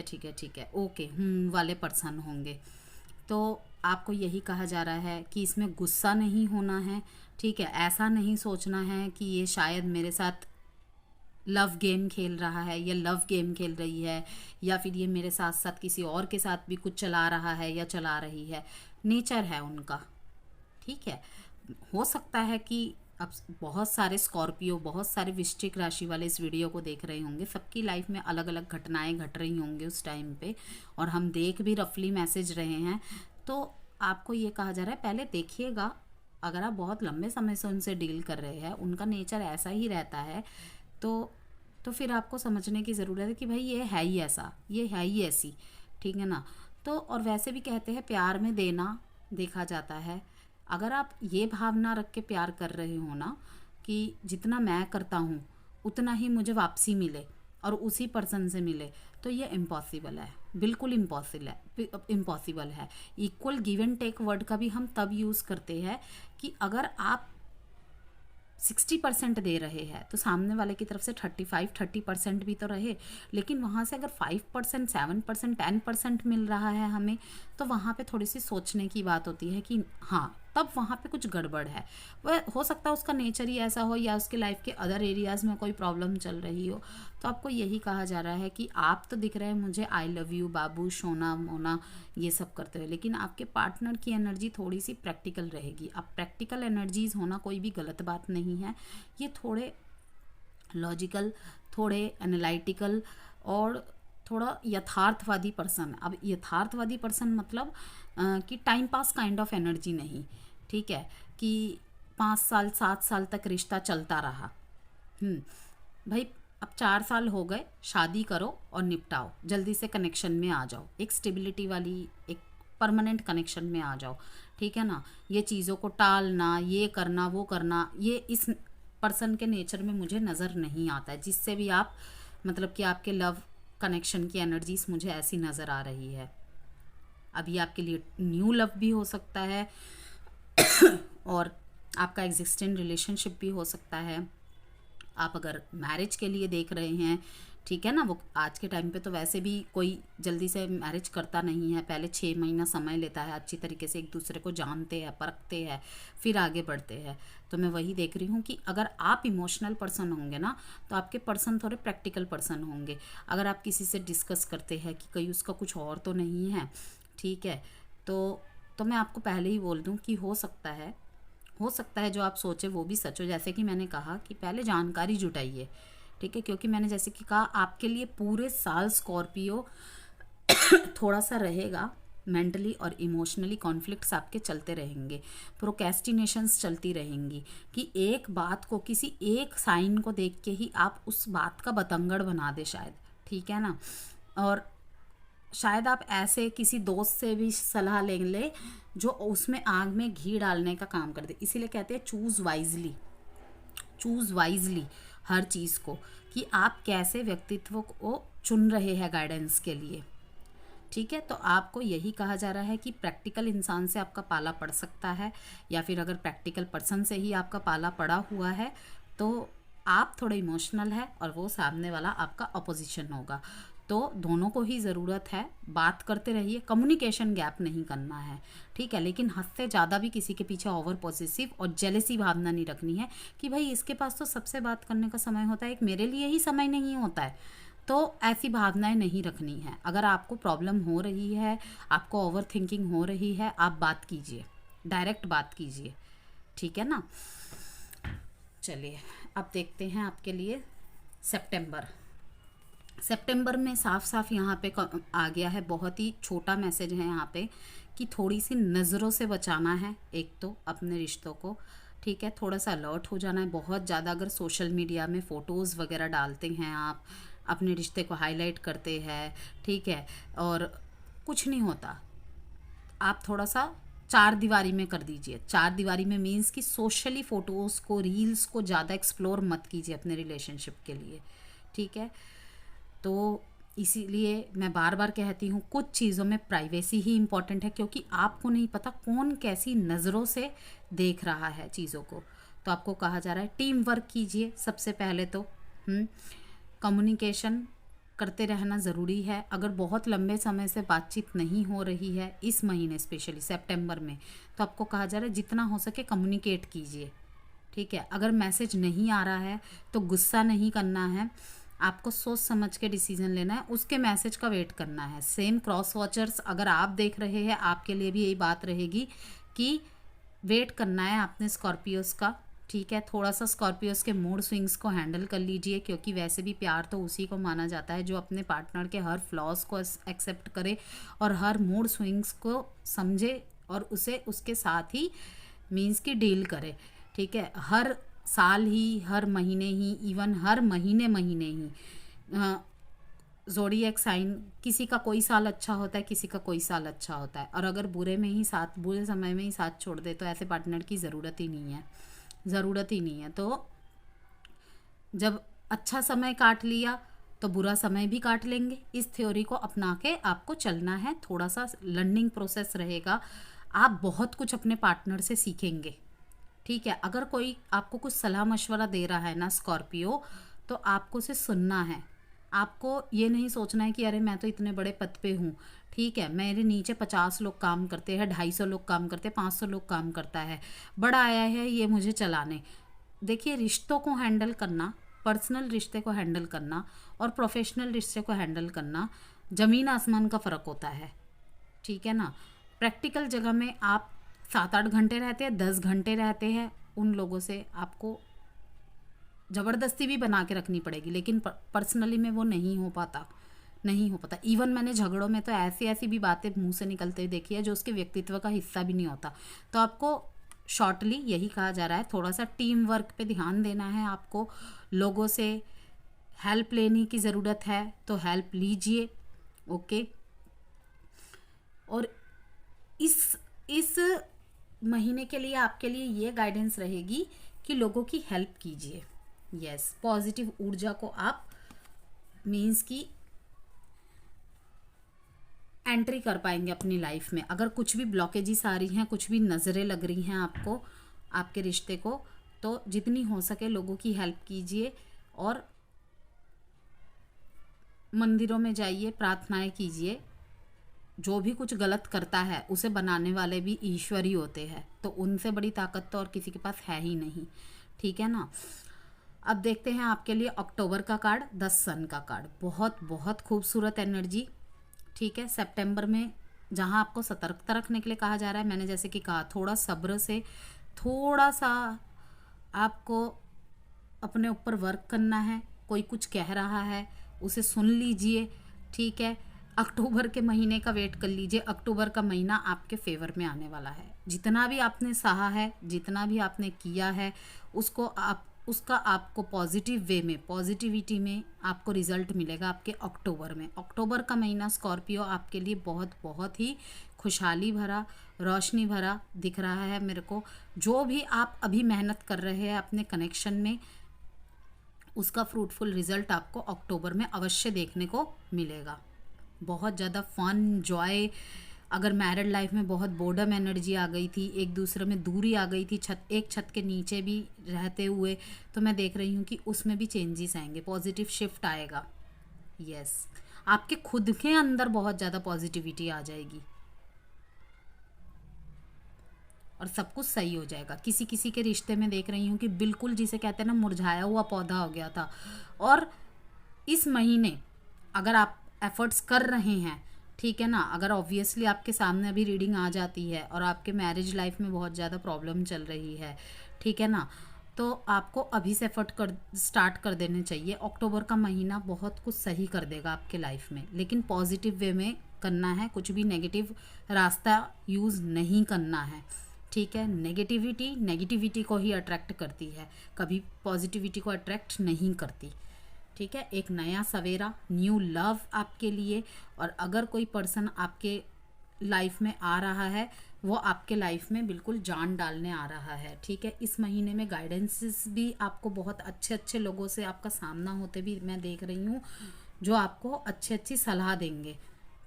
है ओके वाले पर्सन होंगे। तो आपको यही कहा जा रहा है कि इसमें गुस्सा नहीं होना है, ठीक है। ऐसा नहीं सोचना है कि ये शायद मेरे साथ लव गेम खेल रहा है या लव गेम खेल रही है, या फिर ये मेरे साथ साथ किसी और के साथ भी कुछ चला रहा है या चला रही है। नेचर है उनका, ठीक है। हो सकता है कि अब बहुत सारे स्कॉर्पियो, बहुत सारे वृश्चिक राशि वाले इस वीडियो को देख रहे होंगे, सबकी लाइफ में अलग अलग घटनाएं घट रही होंगी उस टाइम पे, और हम देख भी रफली मैसेज रहे हैं। तो आपको ये कहा जा रहा है पहले देखिएगा। अगर आप बहुत लंबे समय से उनसे डील कर रहे हैं, उनका नेचर ऐसा ही रहता है, तो फिर आपको समझने की ज़रूरत है कि भाई ये है ही ऐसा, ये है ही ऐसी, ठीक है ना। तो और वैसे भी कहते हैं प्यार में देना देखा जाता है। अगर आप ये भावना रख के प्यार कर रहे हो ना कि जितना मैं करता हूँ उतना ही मुझे वापसी मिले और उसी पर्सन से मिले, तो ये इम्पॉसिबल है, बिल्कुल इम्पॉसिबल है। Equal give and take word का भी हम तब यूज़ करते हैं कि अगर आप 60% दे रहे हैं तो सामने वाले की तरफ से 30% भी तो रहे। लेकिन वहाँ से अगर 5%, 7%, 10% मिल रहा है हमें, तो वहाँ पे थोड़ी सी सोचने की बात होती है कि हाँ, तब वहाँ पे कुछ गड़बड़ है। वह हो सकता है उसका नेचर ही ऐसा हो, या उसके लाइफ के अदर एरियाज़ में कोई प्रॉब्लम चल रही हो। तो आपको यही कहा जा रहा है कि आप तो दिख रहे हैं मुझे आई लव यू, बाबू, सोना मोना, ये सब करते हुए, लेकिन आपके पार्टनर की एनर्जी थोड़ी सी प्रैक्टिकल रहेगी। अब प्रैक्टिकल एनर्जीज होना कोई भी गलत बात नहीं है, ये थोड़े लॉजिकल, थोड़े एनालिटिकल और थोड़ा यथार्थवादी पर्सन। अब यथार्थवादी पर्सन मतलब कि time pass kind of energy नहीं, ठीक है, कि 5 साल 7 साल तक रिश्ता चलता रहा। भाई अब 4 साल हो गए, शादी करो और निपटाओ, जल्दी से कनेक्शन में आ जाओ, एक स्टेबिलिटी वाली, एक परमानेंट कनेक्शन में आ जाओ, ठीक है ना। ये चीज़ों को टालना, ये करना, वो करना, ये इस पर्सन के नेचर में मुझे नज़र नहीं आता है। जिससे भी आप मतलब कि आपके लव कनेक्शन की एनर्जीज मुझे ऐसी नज़र आ रही है। अभी आपके लिए न्यू लव भी हो सकता है और आपका एग्जिस्टिंग रिलेशनशिप भी हो सकता है। आप अगर मैरिज के लिए देख रहे हैं, ठीक है ना, वो आज के टाइम पे तो वैसे भी कोई जल्दी से मैरिज करता नहीं है, पहले 6 महीना समय लेता है, अच्छी तरीके से एक दूसरे को जानते हैं, परखते हैं, फिर आगे बढ़ते हैं। तो मैं वही देख रही हूँ कि अगर आप इमोशनल पर्सन होंगे ना, तो आपके पर्सन थोड़े प्रैक्टिकल पर्सन होंगे। अगर आप किसी से डिस्कस करते हैं कि कहीं उसका कुछ और तो नहीं है, ठीक है, तो मैं आपको पहले ही बोल दूँ कि हो सकता है जो आप सोचे वो भी सच हो। जैसे कि मैंने कहा कि पहले जानकारी जुटाइए, ठीक है, क्योंकि मैंने जैसे कि कहा आपके लिए पूरे साल स्कॉर्पियो थोड़ा सा रहेगा, मेंटली और इमोशनली कॉन्फ्लिक्ट्स आपके चलते रहेंगे, प्रोक्रेस्टिनेशंस चलती रहेंगी कि एक बात को, किसी एक साइन को देख के ही आप उस बात का बतंगड़ बना दे शायद, ठीक है ना। और शायद आप ऐसे किसी दोस्त से भी सलाह ले जो उसमें आग में घी डालने का काम कर दे। इसीलिए कहते हैं चूज़ वाइजली हर चीज़ को, कि आप कैसे व्यक्तित्व को चुन रहे हैं गाइडेंस के लिए, ठीक है। तो आपको यही कहा जा रहा है कि प्रैक्टिकल इंसान से आपका पाला पड़ सकता है, या फिर अगर प्रैक्टिकल पर्सन से ही आपका पाला पड़ा हुआ है तो आप थोड़े इमोशनल है और वो सामने वाला आपका अपोजिशन होगा। तो दोनों को ही ज़रूरत है, बात करते रहिए, कम्युनिकेशन गैप नहीं करना है, ठीक है। लेकिन हद से ज़्यादा भी किसी के पीछे ओवर पॉसेसिव और जेलसी भावना नहीं रखनी है कि भाई इसके पास तो सबसे बात करने का समय होता है, एक मेरे लिए ही समय नहीं होता है। तो ऐसी भावनाएं नहीं रखनी है। अगर आपको प्रॉब्लम हो रही है, आपको ओवर थिंकिंग हो रही है, आप बात कीजिए, डायरेक्ट बात कीजिए, ठीक है ना। चलिए अब देखते हैं आपके लिए सितंबर में साफ साफ यहाँ पे आ गया है, बहुत ही छोटा मैसेज है यहाँ पे कि थोड़ी सी नज़रों से बचाना है एक तो अपने रिश्तों को, ठीक है। थोड़ा सा अलर्ट हो जाना है। बहुत ज़्यादा अगर सोशल मीडिया में फ़ोटोज़ वगैरह डालते हैं, आप अपने रिश्ते को हाईलाइट करते हैं, ठीक है, और कुछ नहीं होता, आप थोड़ा सा 4 दीवारी में कर दीजिए। 4 दीवारी में मीन्स कि सोशली फ़ोटोज़ को, रील्स को ज़्यादा एक्सप्लोर मत कीजिए अपने रिलेशनशिप के लिए, ठीक है। तो इसीलिए मैं बार बार कहती हूँ कुछ चीज़ों में प्राइवेसी ही इम्पॉर्टेंट है, क्योंकि आपको नहीं पता कौन कैसी नज़रों से देख रहा है चीज़ों को। तो आपको कहा जा रहा है टीम वर्क कीजिए सबसे पहले तो, कम्युनिकेशन करते रहना ज़रूरी है। अगर बहुत लंबे समय से बातचीत नहीं हो रही है इस महीने स्पेशली सितंबर में, तो आपको कहा जा रहा है जितना हो सके कम्युनिकेट कीजिए, ठीक है। अगर मैसेज नहीं आ रहा है तो गुस्सा नहीं करना है, आपको सोच समझ के डिसीजन लेना है, उसके मैसेज का वेट करना है। सेम क्रॉस वॉचर्स अगर आप देख रहे हैं, आपके लिए भी यही बात रहेगी कि वेट करना है आपने स्कॉर्पियोस का, ठीक है। थोड़ा सा स्कॉर्पियोस के मूड स्विंग्स को हैंडल कर लीजिए, क्योंकि वैसे भी प्यार तो उसी को माना जाता है जो अपने पार्टनर के हर फ्लॉज को एक्सेप्ट करे और हर मूड स्विंग्स को समझे और उसे उसके साथ ही मीन्स की डील करे, ठीक है। हर साल ही, हर महीने ही, इवन हर महीने महीने ही ज़ोडिएक साइन, किसी का कोई साल अच्छा होता है, किसी का कोई साल अच्छा होता है, और अगर बुरे में ही साथ, बुरे समय में ही साथ छोड़ दे तो ऐसे पार्टनर की ज़रूरत ही नहीं है, ज़रूरत ही नहीं है। तो जब अच्छा समय काट लिया तो बुरा समय भी काट लेंगे। इस थ्योरी को अपना के आपको चलना है, थोड़ा सा लर्निंग प्रोसेस रहेगा, आप बहुत कुछ अपने पार्टनर से सीखेंगे, ठीक है। अगर कोई आपको कुछ सलाह मशवरा दे रहा है ना स्कॉर्पियो, तो आपको उसे सुनना है। आपको ये नहीं सोचना है कि अरे मैं तो इतने बड़े पद पे हूँ, ठीक है, मेरे नीचे 50 लोग काम करते हैं, 250 लोग काम करते हैं, 500 लोग काम करता है, बड़ा आया है ये मुझे चलाने। देखिए, रिश्तों को हैंडल करना, पर्सनल रिश्ते को हैंडल करना और प्रोफेशनल रिश्ते को हैंडल करना ज़मीन आसमान का फ़र्क होता है, ठीक है ना। प्रैक्टिकल जगह में आप 7-8 घंटे रहते हैं, 10 घंटे रहते हैं, उन लोगों से आपको ज़बरदस्ती भी बना के रखनी पड़ेगी, लेकिन पर्सनली में वो नहीं हो पाता, नहीं हो पाता। इवन मैंने झगड़ों में तो ऐसी ऐसी भी बातें मुंह से निकलते हुए देखी है जो उसके व्यक्तित्व का हिस्सा भी नहीं होता। तो आपको शॉर्टली यही कहा जा रहा है, थोड़ा सा टीम वर्क पे ध्यान देना है, आपको लोगों से हेल्प लेने की ज़रूरत है तो हेल्प लीजिए, ओके। और इस महीने के लिए आपके लिए ये गाइडेंस रहेगी कि लोगों की हेल्प कीजिए। यस, पॉजिटिव ऊर्जा को आप मीन्स की एंट्री कर पाएंगे अपनी लाइफ में। अगर कुछ भी ब्लॉकेजेस आ रही हैं, कुछ भी नज़रें लग रही हैं आपको, आपके रिश्ते को, तो जितनी हो सके लोगों की हेल्प कीजिए और मंदिरों में जाइए, प्रार्थनाएं कीजिए। जो भी कुछ गलत करता है उसे बनाने वाले भी ईश्वर ही होते हैं, तो उनसे बड़ी ताकत तो और किसी के पास है ही नहीं, ठीक है ना। अब देखते हैं आपके लिए अक्टूबर का कार्ड, 10 सन का कार्ड। बहुत बहुत खूबसूरत एनर्जी, ठीक है। सितंबर में जहां आपको सतर्कता रखने के लिए कहा जा रहा है, मैंने जैसे कि कहा, थोड़ा सब्र से, थोड़ा सा आपको अपने ऊपर वर्क करना है। कोई कुछ कह रहा है उसे सुन लीजिए, ठीक है। अक्टूबर के महीने का वेट कर लीजिए, अक्टूबर का महीना आपके फेवर में आने वाला है। जितना भी आपने सहा है, जितना भी आपने किया है, उसका आपको पॉजिटिव वे में, पॉजिटिविटी में आपको रिजल्ट मिलेगा आपके अक्टूबर में। अक्टूबर का महीना स्कॉर्पियो आपके लिए बहुत बहुत ही खुशहाली भरा, रोशनी भरा दिख रहा है मेरे को। जो भी आप अभी मेहनत कर रहे हैं अपने कनेक्शन में, उसका फ्रूटफुल रिजल्ट आपको अक्टूबर में अवश्य देखने को मिलेगा। बहुत ज़्यादा फन, जॉय, अगर मैरिड लाइफ में बहुत बोर्डम एनर्जी आ गई थी, एक दूसरे में दूरी आ गई थी, एक छत के नीचे भी रहते हुए, तो मैं देख रही हूँ कि उसमें भी चेंजेस आएंगे, पॉजिटिव शिफ्ट आएगा। यस, आपके खुद के अंदर बहुत ज़्यादा पॉजिटिविटी आ जाएगी और सब कुछ सही हो जाएगा। किसी किसी के रिश्ते में देख रही हूँ कि बिल्कुल, जिसे कहते हैं ना, मुरझाया हुआ पौधा हो गया था। और इस महीने अगर आप एफर्ट्स कर रहे हैं, ठीक है ना, अगर ऑब्वियसली आपके सामने अभी रीडिंग आ जाती है और आपके मैरिज लाइफ में बहुत ज़्यादा प्रॉब्लम चल रही है, ठीक है ना, तो आपको अभी से एफर्ट स्टार्ट कर देने चाहिए। अक्टूबर का महीना बहुत कुछ सही कर देगा आपके लाइफ में, लेकिन पॉजिटिव वे में करना है, कुछ भी नेगेटिव रास्ता यूज़ नहीं करना है, ठीक है। नेगेटिविटी को ही अट्रैक्ट करती है, कभी पॉजिटिविटी को अट्रैक्ट नहीं करती, ठीक है। एक नया सवेरा, न्यू लव आपके लिए। और अगर कोई पर्सन आपके लाइफ में आ रहा है, वो आपके लाइफ में बिल्कुल जान डालने आ रहा है, ठीक है। इस महीने में गाइडेंसेस भी आपको बहुत अच्छे अच्छे लोगों से आपका सामना होते भी मैं देख रही हूँ, जो आपको अच्छी सलाह देंगे,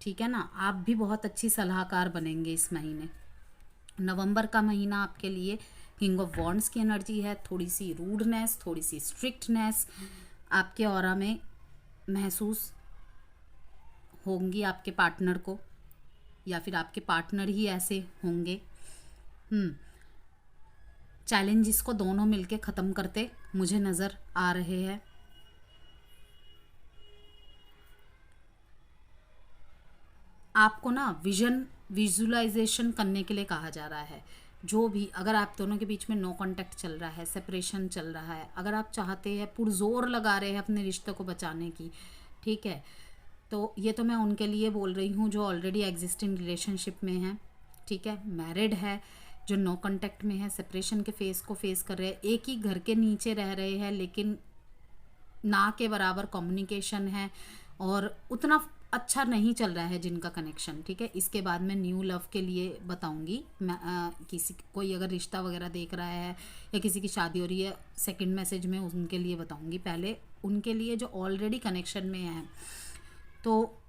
ठीक है ना। आप भी बहुत अच्छी सलाहकार बनेंगे इस महीने। नवंबर का महीना आपके लिए किंग ऑफ वॉन्ड्स की एनर्जी है। थोड़ी सी रूडनेस, थोड़ी सी स्ट्रिक्टनेस आपके ऑरा में महसूस होंगी आपके पार्टनर को, या फिर आपके पार्टनर ही ऐसे होंगे। चैलेंजेस को दोनों मिलके ख़त्म करते मुझे नज़र आ रहे हैं। आपको ना विजुअलाइजेशन करने के लिए कहा जा रहा है। जो भी, अगर आप दोनों के बीच में नो कांटेक्ट चल रहा है, सेपरेशन चल रहा है, अगर आप चाहते हैं, पुरजोर लगा रहे हैं अपने रिश्ते को बचाने की, ठीक है, तो ये तो मैं उनके लिए बोल रही हूँ जो ऑलरेडी एग्जिस्टिंग रिलेशनशिप में है, ठीक है, मैरिड है, जो नो कांटेक्ट में है, सेपरेशन के फेस को फेस कर रहे हैं, एक ही घर के नीचे रह रहे हैं लेकिन ना के बराबर कम्युनिकेशन है और उतना अच्छा नहीं चल रहा है जिनका कनेक्शन, ठीक है। इसके बाद मैं न्यू लव के लिए बताऊंगी। मैं किसी कोई अगर रिश्ता वगैरह देख रहा है या किसी की शादी हो रही है, सेकंड मैसेज में उनके लिए बताऊंगी। पहले उनके लिए जो ऑलरेडी कनेक्शन में है, तो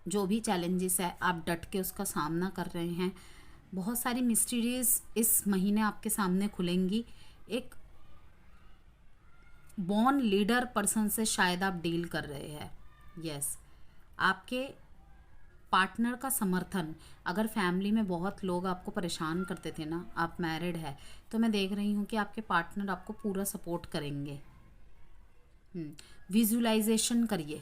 जो भी चैलेंजेस है आप डट के उसका सामना कर रहे हैं। बहुत सारी मिस्टीरीज इस महीने आपके सामने खुलेंगी। एक बॉर्न लीडर पर्सन से शायद आप डील कर रहे हैं। यस, आपके पार्टनर का समर्थन, अगर फैमिली में बहुत लोग आपको परेशान करते थे ना, आप मैरिड है, तो मैं देख रही हूँ कि आपके पार्टनर आपको पूरा सपोर्ट करेंगे। विजुअलाइजेशन करिए।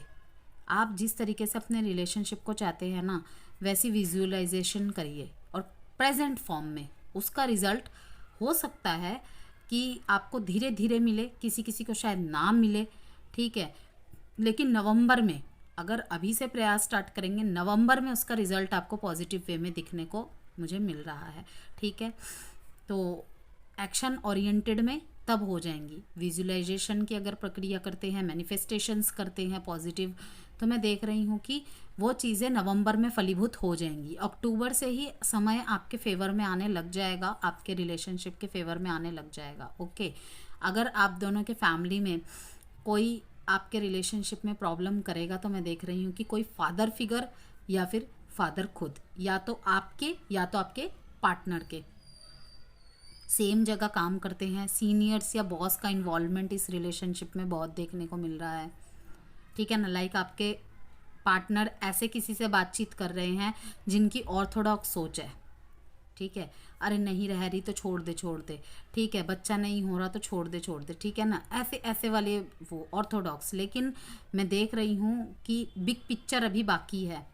आप जिस तरीके से अपने रिलेशनशिप को चाहते हैं ना, वैसी विजुअलाइजेशन करिए और प्रेजेंट फॉर्म में उसका रिजल्ट हो सकता है कि आपको धीरे धीरे मिले, किसी किसी को शायद ना मिले, ठीक है, लेकिन नवंबर में, अगर अभी से प्रयास स्टार्ट करेंगे, नवंबर में उसका रिजल्ट आपको पॉजिटिव वे में दिखने को मुझे मिल रहा है, ठीक है। तो एक्शन ओरिएंटेड में तब हो जाएंगी। विजुअलाइजेशन की अगर प्रक्रिया करते हैं, मैनिफेस्टेशंस करते हैं पॉजिटिव, तो मैं देख रही हूँ कि वो चीज़ें नवंबर में फलीभूत हो जाएंगी। अक्टूबर से ही समय आपके फेवर में आने लग जाएगा, आपके रिलेशनशिप के फेवर में आने लग जाएगा। ओके, अगर आप दोनों के फैमिली में कोई आपके रिलेशनशिप में प्रॉब्लम करेगा, तो मैं देख रही हूँ कि कोई फादर फिगर या फिर फादर खुद, या तो आपके पार्टनर के सेम जगह काम करते हैं, सीनियर्स या बॉस का इन्वॉल्वमेंट इस रिलेशनशिप में बहुत देखने को मिल रहा है, ठीक है ना। लाइक आपके पार्टनर ऐसे किसी से बातचीत कर रहे हैं जिनकी ऑर्थोडॉक्स सोच है, ठीक है, अरे नहीं रह रही तो छोड़ दे, ठीक है, बच्चा नहीं हो रहा तो छोड़ दे, ठीक है ना, ऐसे ऐसे वाले वो ऑर्थोडॉक्स। लेकिन मैं देख रही हूँ कि बिग पिक्चर अभी बाकी है,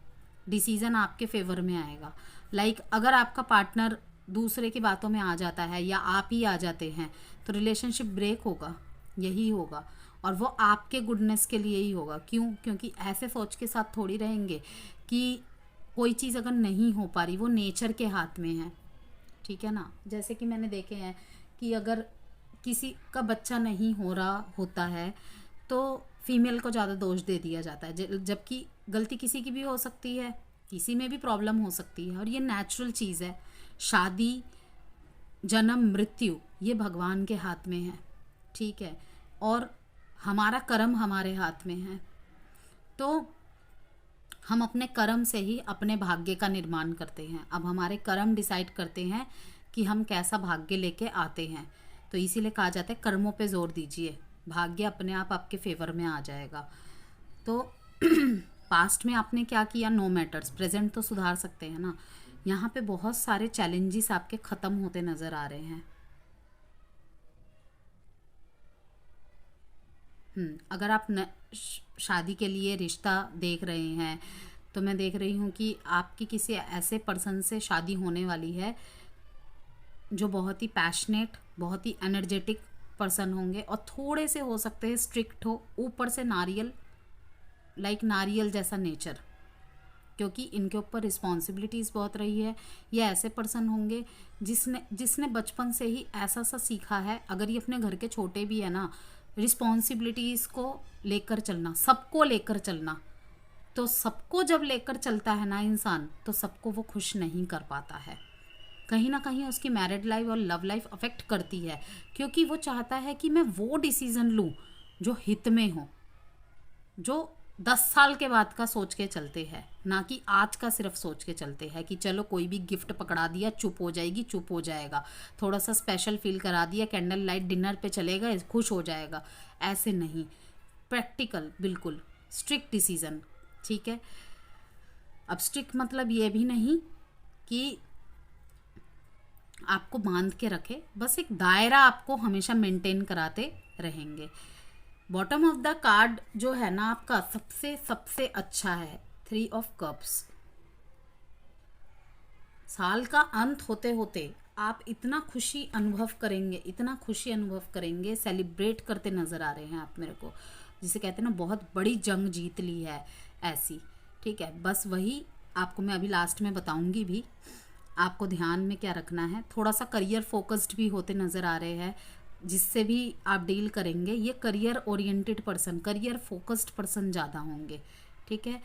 डिसीजन आपके फेवर में आएगा। लाइक अगर आपका पार्टनर दूसरे की बातों में आ जाता है या आप ही आ जाते हैं, तो रिलेशनशिप ब्रेक होगा, यही होगा, और वो आपके गुडनेस के लिए ही होगा। क्यों? क्योंकि ऐसे सोच के साथ थोड़ी रहेंगे कि कोई चीज़ अगर नहीं हो पा रही, वो नेचर के हाथ में है, ठीक है ना। जैसे कि मैंने देखे हैं कि अगर किसी का बच्चा नहीं हो रहा होता है तो फीमेल को ज़्यादा दोष दे दिया जाता है, जबकि गलती किसी की भी हो सकती है, किसी में भी प्रॉब्लम हो सकती है, और ये नेचुरल चीज़ है। शादी, जन्म, मृत्यु ये भगवान के हाथ में है, ठीक है, और हमारा कर्म हमारे हाथ में है। तो हम अपने कर्म से ही अपने भाग्य का निर्माण करते हैं। अब हमारे कर्म डिसाइड करते हैं कि हम कैसा भाग्य लेके आते हैं। तो इसीलिए कहा जाता है कर्मों पे जोर दीजिए, भाग्य अपने आप आपके फेवर में आ जाएगा। तो पास्ट में आपने क्या किया, नो मैटर्स, प्रेजेंट तो सुधार सकते हैं ना। यहाँ पे बहुत सारे चैलेंजेस आपके ख़त्म होते नज़र आ रहे हैं। अगर आप शादी के लिए रिश्ता देख रहे हैं, तो मैं देख रही हूँ कि आपकी किसी ऐसे पर्सन से शादी होने वाली है जो बहुत ही पैशनेट, बहुत ही एनर्जेटिक पर्सन होंगे, और थोड़े से हो सकते हैं स्ट्रिक्ट हो, ऊपर से नारियल, लाइक नारियल जैसा नेचर, क्योंकि इनके ऊपर रिस्पॉन्सिबिलिटीज़ बहुत रही है। ये ऐसे पर्सन होंगे जिसने बचपन से ही ऐसा सा सीखा है, अगर ये अपने घर के छोटे भी है ना, रिस्पॉन्सिबिलिटीज़ को लेकर चलना, सबको लेकर चलना। तो सबको जब लेकर चलता है ना इंसान, तो सबको वो खुश नहीं कर पाता है। कहीं ना कहीं उसकी मैरिड लाइफ और लव लाइफ अफेक्ट करती है, क्योंकि वो चाहता है कि मैं वो डिसीज़न लूँ जो हित में हो, जो 10 साल के बाद का सोच के चलते हैं, ना कि आज का सिर्फ सोच के चलते हैं कि चलो कोई भी गिफ्ट पकड़ा दिया, चुप हो जाएगी, चुप हो जाएगा, थोड़ा सा स्पेशल फील करा दिया, कैंडल लाइट डिनर पे चले गए, खुश हो जाएगा। ऐसे नहीं, प्रैक्टिकल, बिल्कुल स्ट्रिक्ट डिसीज़न, ठीक है। अब स्ट्रिक्ट मतलब ये भी नहीं कि आपको बांध के रखे, बस एक दायरा आपको हमेशा मेंटेन कराते रहेंगे। बॉटम ऑफ द कार्ड जो है ना आपका सबसे सबसे अच्छा है 3 ऑफ कप्स। साल का अंत होते होते आप इतना खुशी अनुभव करेंगे, इतना खुशी अनुभव करेंगे, सेलिब्रेट करते नज़र आ रहे हैं आप मेरे को, जिसे कहते हैं ना बहुत बड़ी जंग जीत ली है ऐसी। ठीक है, बस वही आपको मैं अभी लास्ट में बताऊंगी भी। आपको ध्यान में क्या रखना है, थोड़ा सा करियर फोकस्ड भी होते नज़र आ रहे हैं, जिससे भी आप डील करेंगे ये career oriented person, career focused person ज़्यादा होंगे। ठीक है,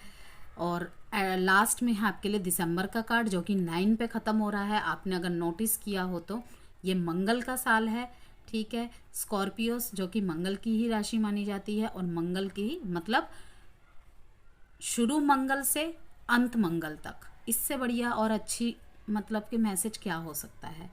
और लास्ट में है आपके लिए दिसंबर का कार्ड जो कि 9 पे ख़त्म हो रहा है। आपने अगर नोटिस किया हो तो ये मंगल का साल है। ठीक है, स्कॉर्पियोस जो कि मंगल की ही राशि मानी जाती है, और मंगल की ही मतलब शुरू मंगल से अंत मंगल तक, इससे बढ़िया और अच्छी मतलब कि मैसेज क्या हो सकता है।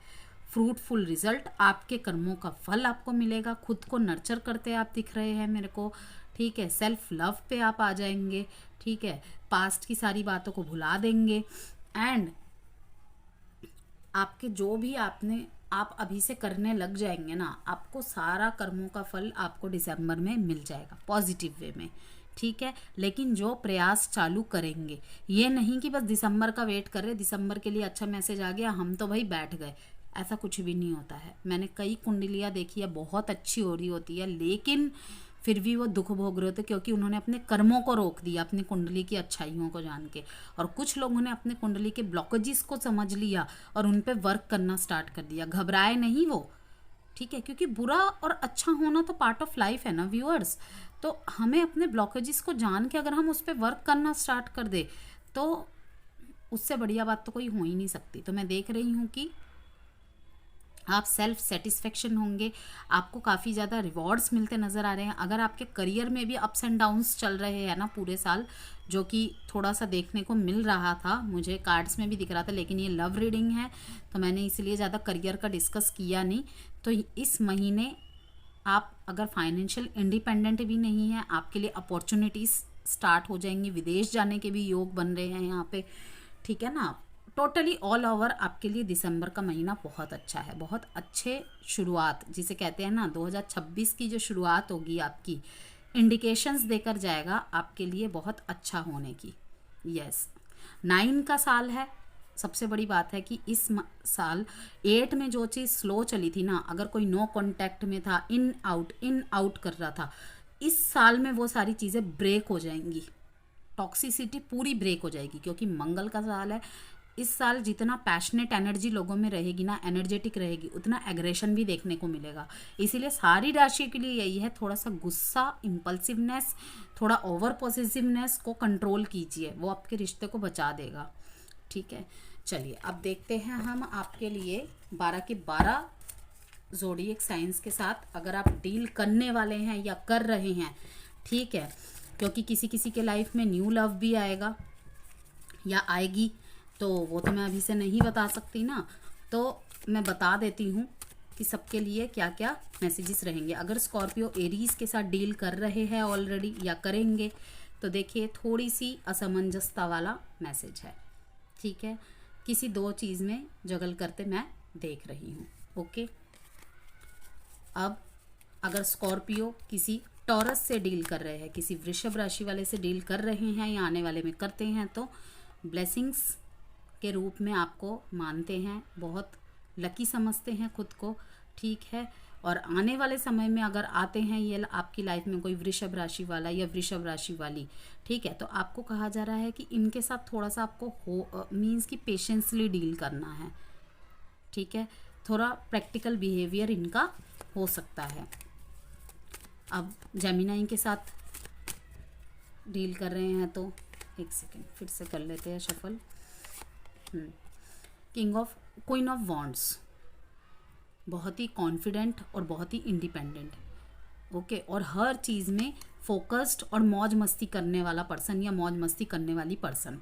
फ्रूटफुल रिजल्ट, आपके कर्मों का फल आपको मिलेगा। खुद को नर्चर करते आप दिख रहे हैं मेरे को। ठीक है, सेल्फ लव पे आप आ जाएंगे। ठीक है, पास्ट की सारी बातों को भुला देंगे, एंड आपके जो भी आप अभी से करने लग जाएंगे ना, आपको सारा कर्मों का फल आपको दिसंबर में मिल जाएगा पॉजिटिव वे में। ठीक है, लेकिन जो प्रयास चालू करेंगे, ये नहीं कि बस दिसंबर का वेट कर रहे, दिसंबर के लिए अच्छा मैसेज आ गया हम तो भाई बैठ गए, ऐसा कुछ भी नहीं होता है। मैंने कई कुंडलियाँ देखी है, बहुत अच्छी हो रही होती है, लेकिन फिर भी वो दुख भोग रहे होते क्योंकि उन्होंने अपने कर्मों को रोक दिया अपनी कुंडली की अच्छाइयों को जान के। और कुछ लोगों ने अपने कुंडली के ब्लॉकेजेस को समझ लिया और उन पे वर्क करना स्टार्ट कर दिया। घबराए नहीं वो, ठीक है, क्योंकि बुरा और अच्छा होना तो पार्ट ऑफ लाइफ है ना व्यूअर्स। तो हमें अपने ब्लॉकेजेस को जान के अगर हम उस पर वर्क करना स्टार्ट कर दे तो उससे बढ़िया बात तो कोई हो ही नहीं सकती। तो मैं देख रही हूँ कि आप सेल्फ सेटिस्फेक्शन होंगे, आपको काफ़ी ज़्यादा रिवॉर्ड्स मिलते नज़र आ रहे हैं। अगर आपके करियर में भी अप्स एंड डाउन्स चल रहे हैं ना पूरे साल, जो कि थोड़ा सा देखने को मिल रहा था, मुझे कार्ड्स में भी दिख रहा था, लेकिन ये लव रीडिंग है तो मैंने इसलिए ज़्यादा करियर का डिस्कस किया नहीं। तो इस महीने आप अगर फाइनेंशियल इंडिपेंडेंट भी नहीं है, आपके लिए अपॉर्चुनिटीज़ स्टार्ट हो जाएंगी, विदेश जाने के भी योग बन रहे हैं यहाँ पे। ठीक है ना, टोटली ऑल ओवर आपके लिए दिसंबर का महीना बहुत अच्छा है, बहुत अच्छे शुरुआत जिसे कहते हैं ना 2026 की जो शुरुआत होगी आपकी, इंडिकेशंस देकर जाएगा आपके लिए बहुत अच्छा होने की। यस, 9 का साल है। सबसे बड़ी बात है कि इस साल 8 में जो चीज़ स्लो चली थी ना, अगर कोई नो कांटेक्ट में था, इन आउट कर रहा था, इस साल में वो सारी चीज़ें ब्रेक हो जाएंगी, टॉक्सिसिटी पूरी ब्रेक हो जाएगी, क्योंकि मंगल का साल है। इस साल जितना पैशनेट एनर्जी लोगों में रहेगी ना, एनर्जेटिक रहेगी, उतना एग्रेशन भी देखने को मिलेगा। इसीलिए सारी राशि के लिए यही है, थोड़ा सा गुस्सा, इम्पल्सिवनेस, थोड़ा ओवर पॉसेसिवनेस को कंट्रोल कीजिए, वो आपके रिश्ते को बचा देगा। ठीक है, चलिए अब देखते हैं हम आपके लिए 12 के 12 ज़ोडिएक साइंस के साथ अगर आप डील करने वाले हैं या कर रहे हैं। ठीक है, क्योंकि किसी किसी के लाइफ में न्यू लव भी आएगा या आएगी, तो वो तो मैं अभी से नहीं बता सकती ना, तो मैं बता देती हूँ कि सबके लिए क्या क्या मैसेजेस रहेंगे। अगर स्कॉर्पियो एरीज के साथ डील कर रहे हैं ऑलरेडी या करेंगे, तो देखिए थोड़ी सी असमंजसता वाला मैसेज है। ठीक है, किसी दो चीज़ में जगल करते मैं देख रही हूँ। ओके, अब अगर स्कॉर्पियो किसी टॉरस से डील कर रहे हैं, किसी वृषभ राशि वाले से डील कर रहे हैं या आने वाले में करते हैं, तो ब्लेसिंग्स के रूप में आपको मानते हैं, बहुत लकी समझते हैं खुद को। ठीक है, और आने वाले समय में अगर आते हैं ये आपकी लाइफ में कोई वृषभ राशि वाला या वृषभ राशि वाली, ठीक है, तो आपको कहा जा रहा है कि इनके साथ थोड़ा सा आपको मीन्स कि पेशेंसली डील करना है। ठीक है, थोड़ा प्रैक्टिकल बिहेवियर इनका हो सकता है। अब जेमिनाई के साथ डील कर रहे हैं तो एक सेकेंड फिर से कर लेते हैं शफल। क्वीन ऑफ वॉन्ड्स, बहुत ही कॉन्फिडेंट और बहुत ही इंडिपेंडेंट। ओके, और हर चीज़ में फोकस्ड और मौज मस्ती करने वाला पर्सन या मौज मस्ती करने वाली पर्सन।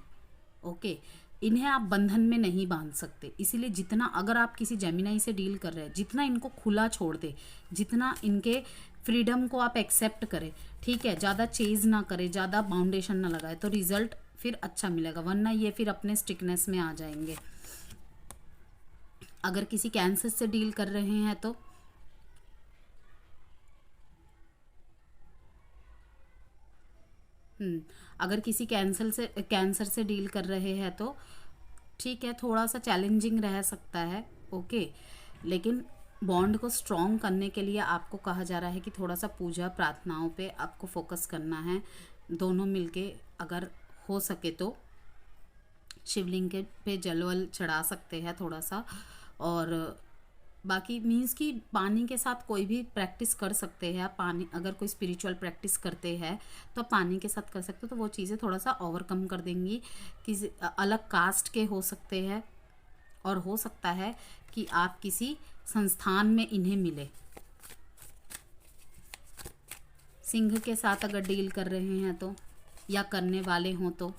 ओके, इन्हें आप बंधन में नहीं बांध सकते, इसीलिए जितना अगर आप किसी जेमिनाई से डील कर रहे हैं, जितना इनको खुला छोड़ दे, जितना इनके फ्रीडम को आप एक्सेप्ट करें, ठीक है, ज़्यादा चेज ना करें, ज़्यादा बाउंडेशन ना लगाए, तो रिजल्ट फिर अच्छा मिलेगा, वरना ये फिर अपने स्टिकनेस में आ जाएंगे। अगर किसी कैंसर से डील कर रहे हैं तो अगर किसी कैंसर से डील कर रहे हैं तो ठीक है, थोड़ा सा चैलेंजिंग रह सकता है, ओके, लेकिन बॉन्ड को स्ट्रॉन्ग करने के लिए आपको कहा जा रहा है कि थोड़ा सा पूजा प्रार्थनाओं पे आपको फोकस करना है। दोनों मिलके अगर हो सके तो शिवलिंग के पे जल वल चढ़ा सकते हैं थोड़ा सा, और बाकी मीन्स कि पानी के साथ कोई भी प्रैक्टिस कर सकते हैं आप। पानी, अगर कोई स्पिरिचुअल प्रैक्टिस करते हैं तो आप पानी के साथ कर सकते हो, तो वो चीज़ें थोड़ा सा ओवरकम कर देंगी। किसी अलग कास्ट के हो सकते हैं, और हो सकता है कि आप किसी संस्थान में इन्हें मिले। सिंह के साथ अगर डील कर रहे हैं तो, या करने वाले हों तो,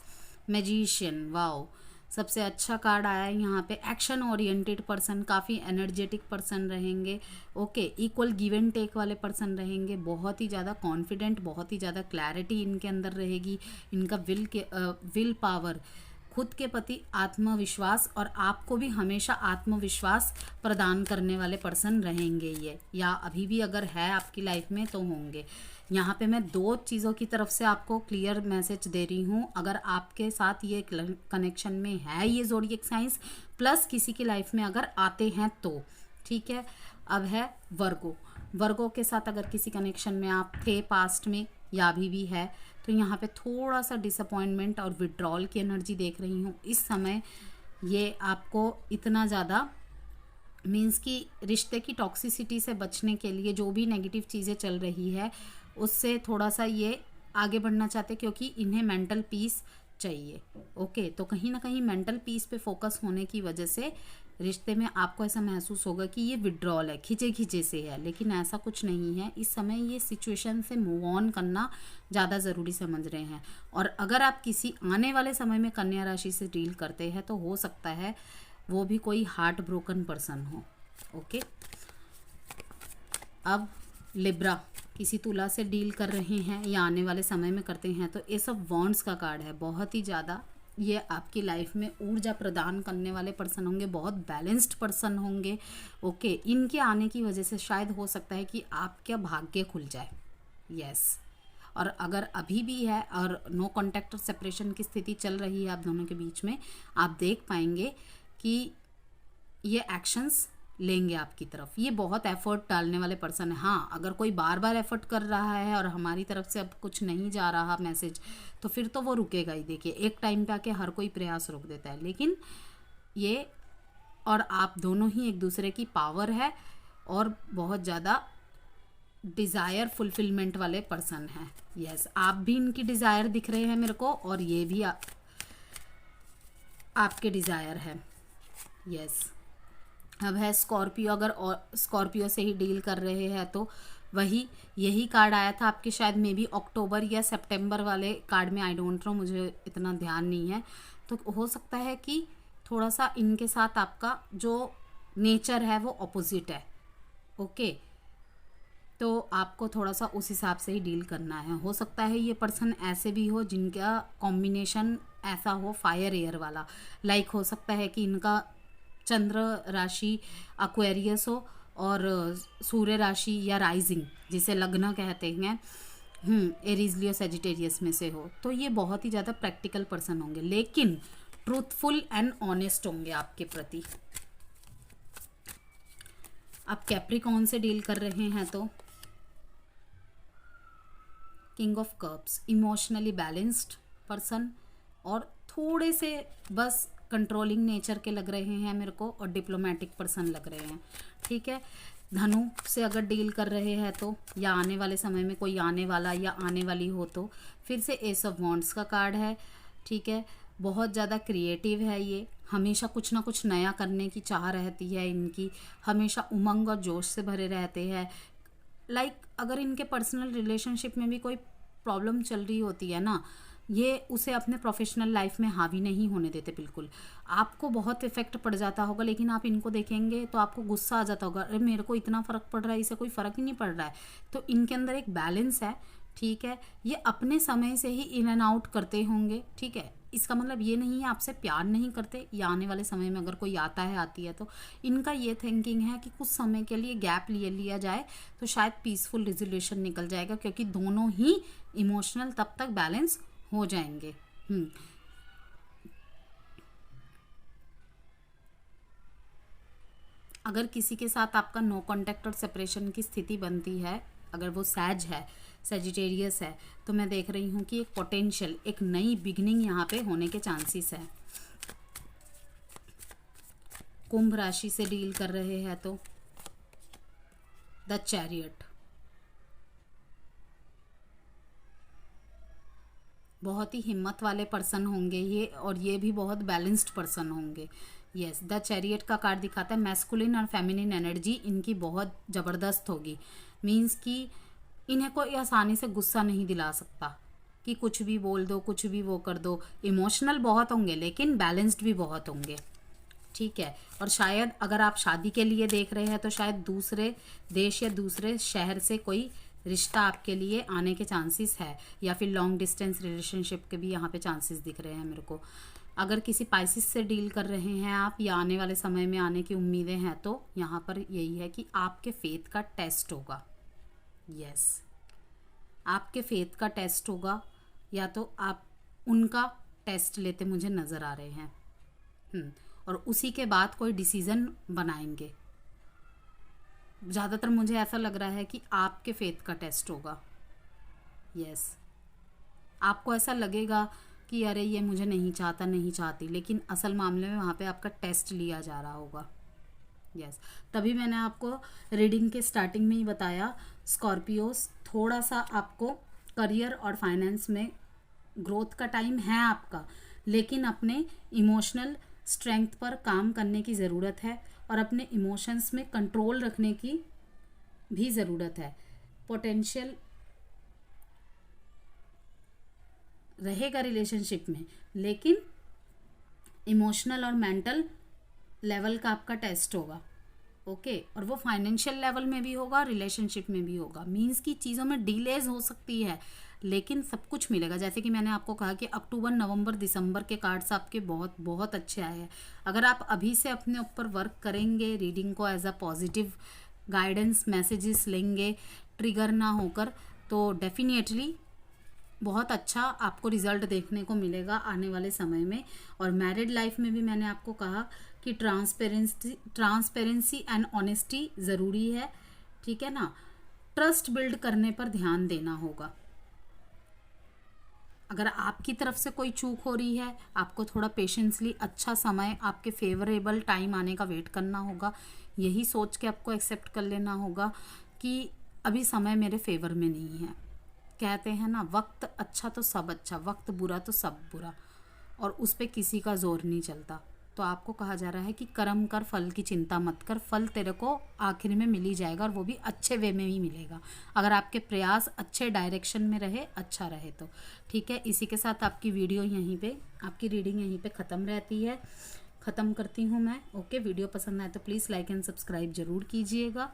मैजिशियन, वाओ, सबसे अच्छा कार्ड आया है यहाँ पे। एक्शन ओरिएंटेड पर्सन, काफ़ी एनर्जेटिक पर्सन रहेंगे, okay, equal give and take वाले पर्सन रहेंगे, बहुत ही ज़्यादा कॉन्फिडेंट, बहुत ही ज़्यादा क्लैरिटी इनके अंदर रहेगी, इनका विल पावर, खुद के प्रति आत्मविश्वास, और आपको भी हमेशा आत्मविश्वास प्रदान करने वाले पर्सन रहेंगे ये, या अभी भी अगर है आपकी लाइफ में तो होंगे। यहाँ पे मैं दो चीज़ों की तरफ से आपको क्लियर मैसेज दे रही हूँ। अगर आपके साथ ये कनेक्शन में है ये ज़ोडिएक साइंस, प्लस किसी की लाइफ में अगर आते हैं तो ठीक है। अब है वर्गो के साथ अगर किसी कनेक्शन में आप थे पास्ट में या अभी भी है, तो यहाँ पे थोड़ा सा डिसअपॉइंटमेंट और विड्रॉल की एनर्जी देख रही हूँ इस समय। ये आपको इतना ज़्यादा मीन्स कि रिश्ते की टॉक्सिसिटी से बचने के लिए जो भी नेगेटिव चीज़ें चल रही है उससे थोड़ा सा ये आगे बढ़ना चाहते, क्योंकि इन्हें मेंटल पीस चाहिए, ओके। तो कहीं ना कहीं मेंटल पीस पे फोकस होने की वजह से रिश्ते में आपको ऐसा महसूस होगा कि ये विड्रॉल है, खींचे से है, लेकिन ऐसा कुछ नहीं है। इस समय ये सिचुएशन से मूव ऑन करना ज़्यादा ज़रूरी समझ रहे हैं। और अगर आप किसी आने वाले समय में कन्या राशि से डील करते हैं तो हो सकता है वो भी कोई हार्ट ब्रोकन पर्सन हो, ओके। अब लिब्रा, किसी तुला से डील कर रहे हैं या आने वाले समय में करते हैं तो एस ऑफ वॉन्ड्स का कार्ड है। बहुत ही ज़्यादा ये आपकी लाइफ में ऊर्जा प्रदान करने वाले पर्सन होंगे, बहुत बैलेंस्ड पर्सन होंगे, ओके। इनके आने की वजह से शायद हो सकता है कि आपका भाग्य खुल जाए, यस। और अगर अभी भी है और नो कॉन्टैक्ट और सेपरेशन की स्थिति चल रही है आप दोनों के बीच में, आप देख पाएंगे कि ये एक्शंस लेंगे आपकी तरफ। ये बहुत एफर्ट डालने वाले पर्सन है। हाँ, अगर कोई बार बार एफर्ट कर रहा है और हमारी तरफ से अब कुछ नहीं जा रहा मैसेज, तो फिर तो वो रुकेगा ही। देखिए, एक टाइम पे आके हर कोई प्रयास रोक देता है, लेकिन ये और आप दोनों ही एक दूसरे की पावर है और बहुत ज़्यादा डिज़ायर फुलफिलमेंट वाले पर्सन हैं, यस। आप भी इनकी डिज़ायर दिख रहे हैं मेरे को, और ये भी आपके डिज़ायर है, यस। अब है स्कॉर्पियो, अगर स्कॉर्पियो से ही डील कर रहे हैं तो यही कार्ड आया था आपके शायद मे बी अक्टूबर या सितंबर वाले कार्ड में, आई डोंट नो, मुझे इतना ध्यान नहीं है। तो हो सकता है कि थोड़ा सा इनके साथ आपका जो नेचर है वो अपोजिट है, ओके। तो आपको थोड़ा सा उस हिसाब से ही डील करना है। हो सकता है ये पर्सन ऐसे भी हो जिनका कॉम्बिनेशन ऐसा हो फायर एयर वाला, लाइक हो सकता है कि इनका चंद्र राशि एक्वेरियस हो और सूर्य राशि या राइजिंग जिसे लग्न कहते हैं एरीज लियो सजिटेरियस में से हो, तो ये बहुत ही ज़्यादा प्रैक्टिकल पर्सन होंगे, लेकिन ट्रूथफुल एंड ऑनेस्ट होंगे आपके प्रति। आप कैप्रिकॉर्न से डील कर रहे हैं तो king of cups, emotionally balanced person और थोड़े से बस कंट्रोलिंग नेचर के लग रहे हैं मेरे को, और डिप्लोमेटिक पर्सन लग रहे हैं, ठीक है। धनु से अगर डील कर रहे हैं तो, या आने वाले समय में कोई आने वाला या आने वाली हो तो, फिर से एस ऑफ वॉन्ड्स का कार्ड है, ठीक है। बहुत ज़्यादा क्रिएटिव है ये, हमेशा कुछ ना कुछ नया करने की चाह रहती है इनकी, हमेशा उमंग और जोश से भरे रहते हैं। लाइक अगर इनके पर्सनल रिलेशनशिप में भी कोई प्रॉब्लम चल रही होती है ना, ये उसे अपने प्रोफेशनल लाइफ में हावी नहीं होने देते बिल्कुल। आपको बहुत इफेक्ट पड़ जाता होगा, लेकिन आप इनको देखेंगे तो आपको गुस्सा आ जाता होगा, अरे मेरे को इतना फ़र्क पड़ रहा है, इसे कोई फ़र्क ही नहीं पड़ रहा है। तो इनके अंदर एक बैलेंस है, ठीक है। ये अपने समय से ही इन एंड आउट करते होंगे, ठीक है। इसका मतलब ये नहीं है आपसे प्यार नहीं करते, या आने वाले समय में अगर कोई आता है आती है तो इनका ये थिंकिंग है कि कुछ समय के लिए गैप लिया जाए तो शायद पीसफुल रिजोल्यूशन निकल जाएगा, क्योंकि दोनों ही इमोशनल तब तक बैलेंस हो जाएंगे। अगर किसी के साथ आपका नो कॉन्टैक्ट और सेपरेशन की स्थिति बनती है, अगर वो सैज है, सेजिटेरियस है, तो मैं देख रही हूँ कि एक पोटेंशियल, एक नई बिगनिंग यहाँ पे होने के चांसेस है। कुंभ राशि से डील कर रहे हैं तो द चैरियट, बहुत ही हिम्मत वाले पर्सन होंगे ये, और ये भी बहुत बैलेंस्ड पर्सन होंगे। यस, द चैरियट का कार्ड दिखाता है मैस्कुलिन और फेमिनिन एनर्जी इनकी बहुत ज़बरदस्त होगी। मीन्स कि इन्हें कोई आसानी से गुस्सा नहीं दिला सकता कि कुछ भी बोल दो, कुछ भी वो कर दो। इमोशनल बहुत होंगे लेकिन बैलेंस्ड भी बहुत होंगे, ठीक है। और शायद अगर आप शादी के लिए देख रहे हैं तो शायद दूसरे देश या दूसरे शहर से कोई रिश्ता आपके लिए आने के चांसेस है, या फिर लॉन्ग डिस्टेंस रिलेशनशिप के भी यहाँ पे चांसेस दिख रहे हैं मेरे को। अगर किसी पाइसिस से डील कर रहे हैं आप, या आने वाले समय में आने की उम्मीदें हैं, तो यहाँ पर यही है कि आपके फेथ का टेस्ट होगा। यस, आपके फेथ का टेस्ट होगा, या तो आप उनका टेस्ट लेते मुझे नज़र आ रहे हैं। और उसी के बाद कोई डिसीज़न बनाएंगे। ज़्यादातर मुझे ऐसा लग रहा है कि आपके फेथ का टेस्ट होगा। यस, आपको ऐसा लगेगा कि अरे ये मुझे नहीं चाहता, नहीं चाहती, लेकिन असल मामले में वहाँ पे आपका टेस्ट लिया जा रहा होगा। यस, तभी मैंने आपको रीडिंग के स्टार्टिंग में ही बताया, स्कॉर्पियोस थोड़ा सा आपको करियर और फाइनेंस में ग्रोथ का टाइम है आपका, लेकिन अपने इमोशनल स्ट्रेंथ पर काम करने की ज़रूरत है, और अपने इमोशंस में कंट्रोल रखने की भी ज़रूरत है। पोटेंशियल रहेगा रिलेशनशिप में, लेकिन इमोशनल और मेंटल लेवल का आपका टेस्ट होगा, ओके। और वो फाइनेंशियल लेवल में भी होगा, रिलेशनशिप में भी होगा। मीन्स की चीज़ों में डिलेज हो सकती है, लेकिन सब कुछ मिलेगा। जैसे कि मैंने आपको कहा कि अक्टूबर, नवंबर, दिसंबर के कार्ड्स आपके बहुत बहुत अच्छे आए हैं। अगर आप अभी से अपने ऊपर वर्क करेंगे, रीडिंग को as a positive guidance messages लेंगे, ट्रिगर ना होकर, तो डेफिनेटली बहुत अच्छा आपको रिजल्ट देखने को मिलेगा आने वाले समय में। और मैरिड लाइफ में भी मैंने आपको कहा कि ट्रांसपेरेंसी एंड ऑनेस्टी ज़रूरी है, ठीक है ना। ट्रस्ट बिल्ड करने पर ध्यान देना होगा। अगर आपकी तरफ से कोई चूक हो रही है, आपको थोड़ा पेशेंसली अच्छा समय, आपके फेवरेबल टाइम आने का वेट करना होगा। यही सोच के आपको एक्सेप्ट कर लेना होगा कि अभी समय मेरे फेवर में नहीं है। कहते हैं ना, वक्त अच्छा तो सब अच्छा, वक्त बुरा तो सब बुरा, और उस पर किसी का जोर नहीं चलता। तो आपको कहा जा रहा है कि कर्म कर, फल की चिंता मत कर, फल तेरे को आखिर में मिल ही जाएगा, और वो भी अच्छे वे में ही मिलेगा, अगर आपके प्रयास अच्छे डायरेक्शन में रहे, अच्छा रहे तो, ठीक है। इसी के साथ आपकी वीडियो यहीं पे, आपकी रीडिंग यहीं पे ख़त्म रहती है, ख़त्म करती हूँ मैं, ओके। वीडियो पसंद आए तो प्लीज़ लाइक एंड सब्सक्राइब ज़रूर कीजिएगा।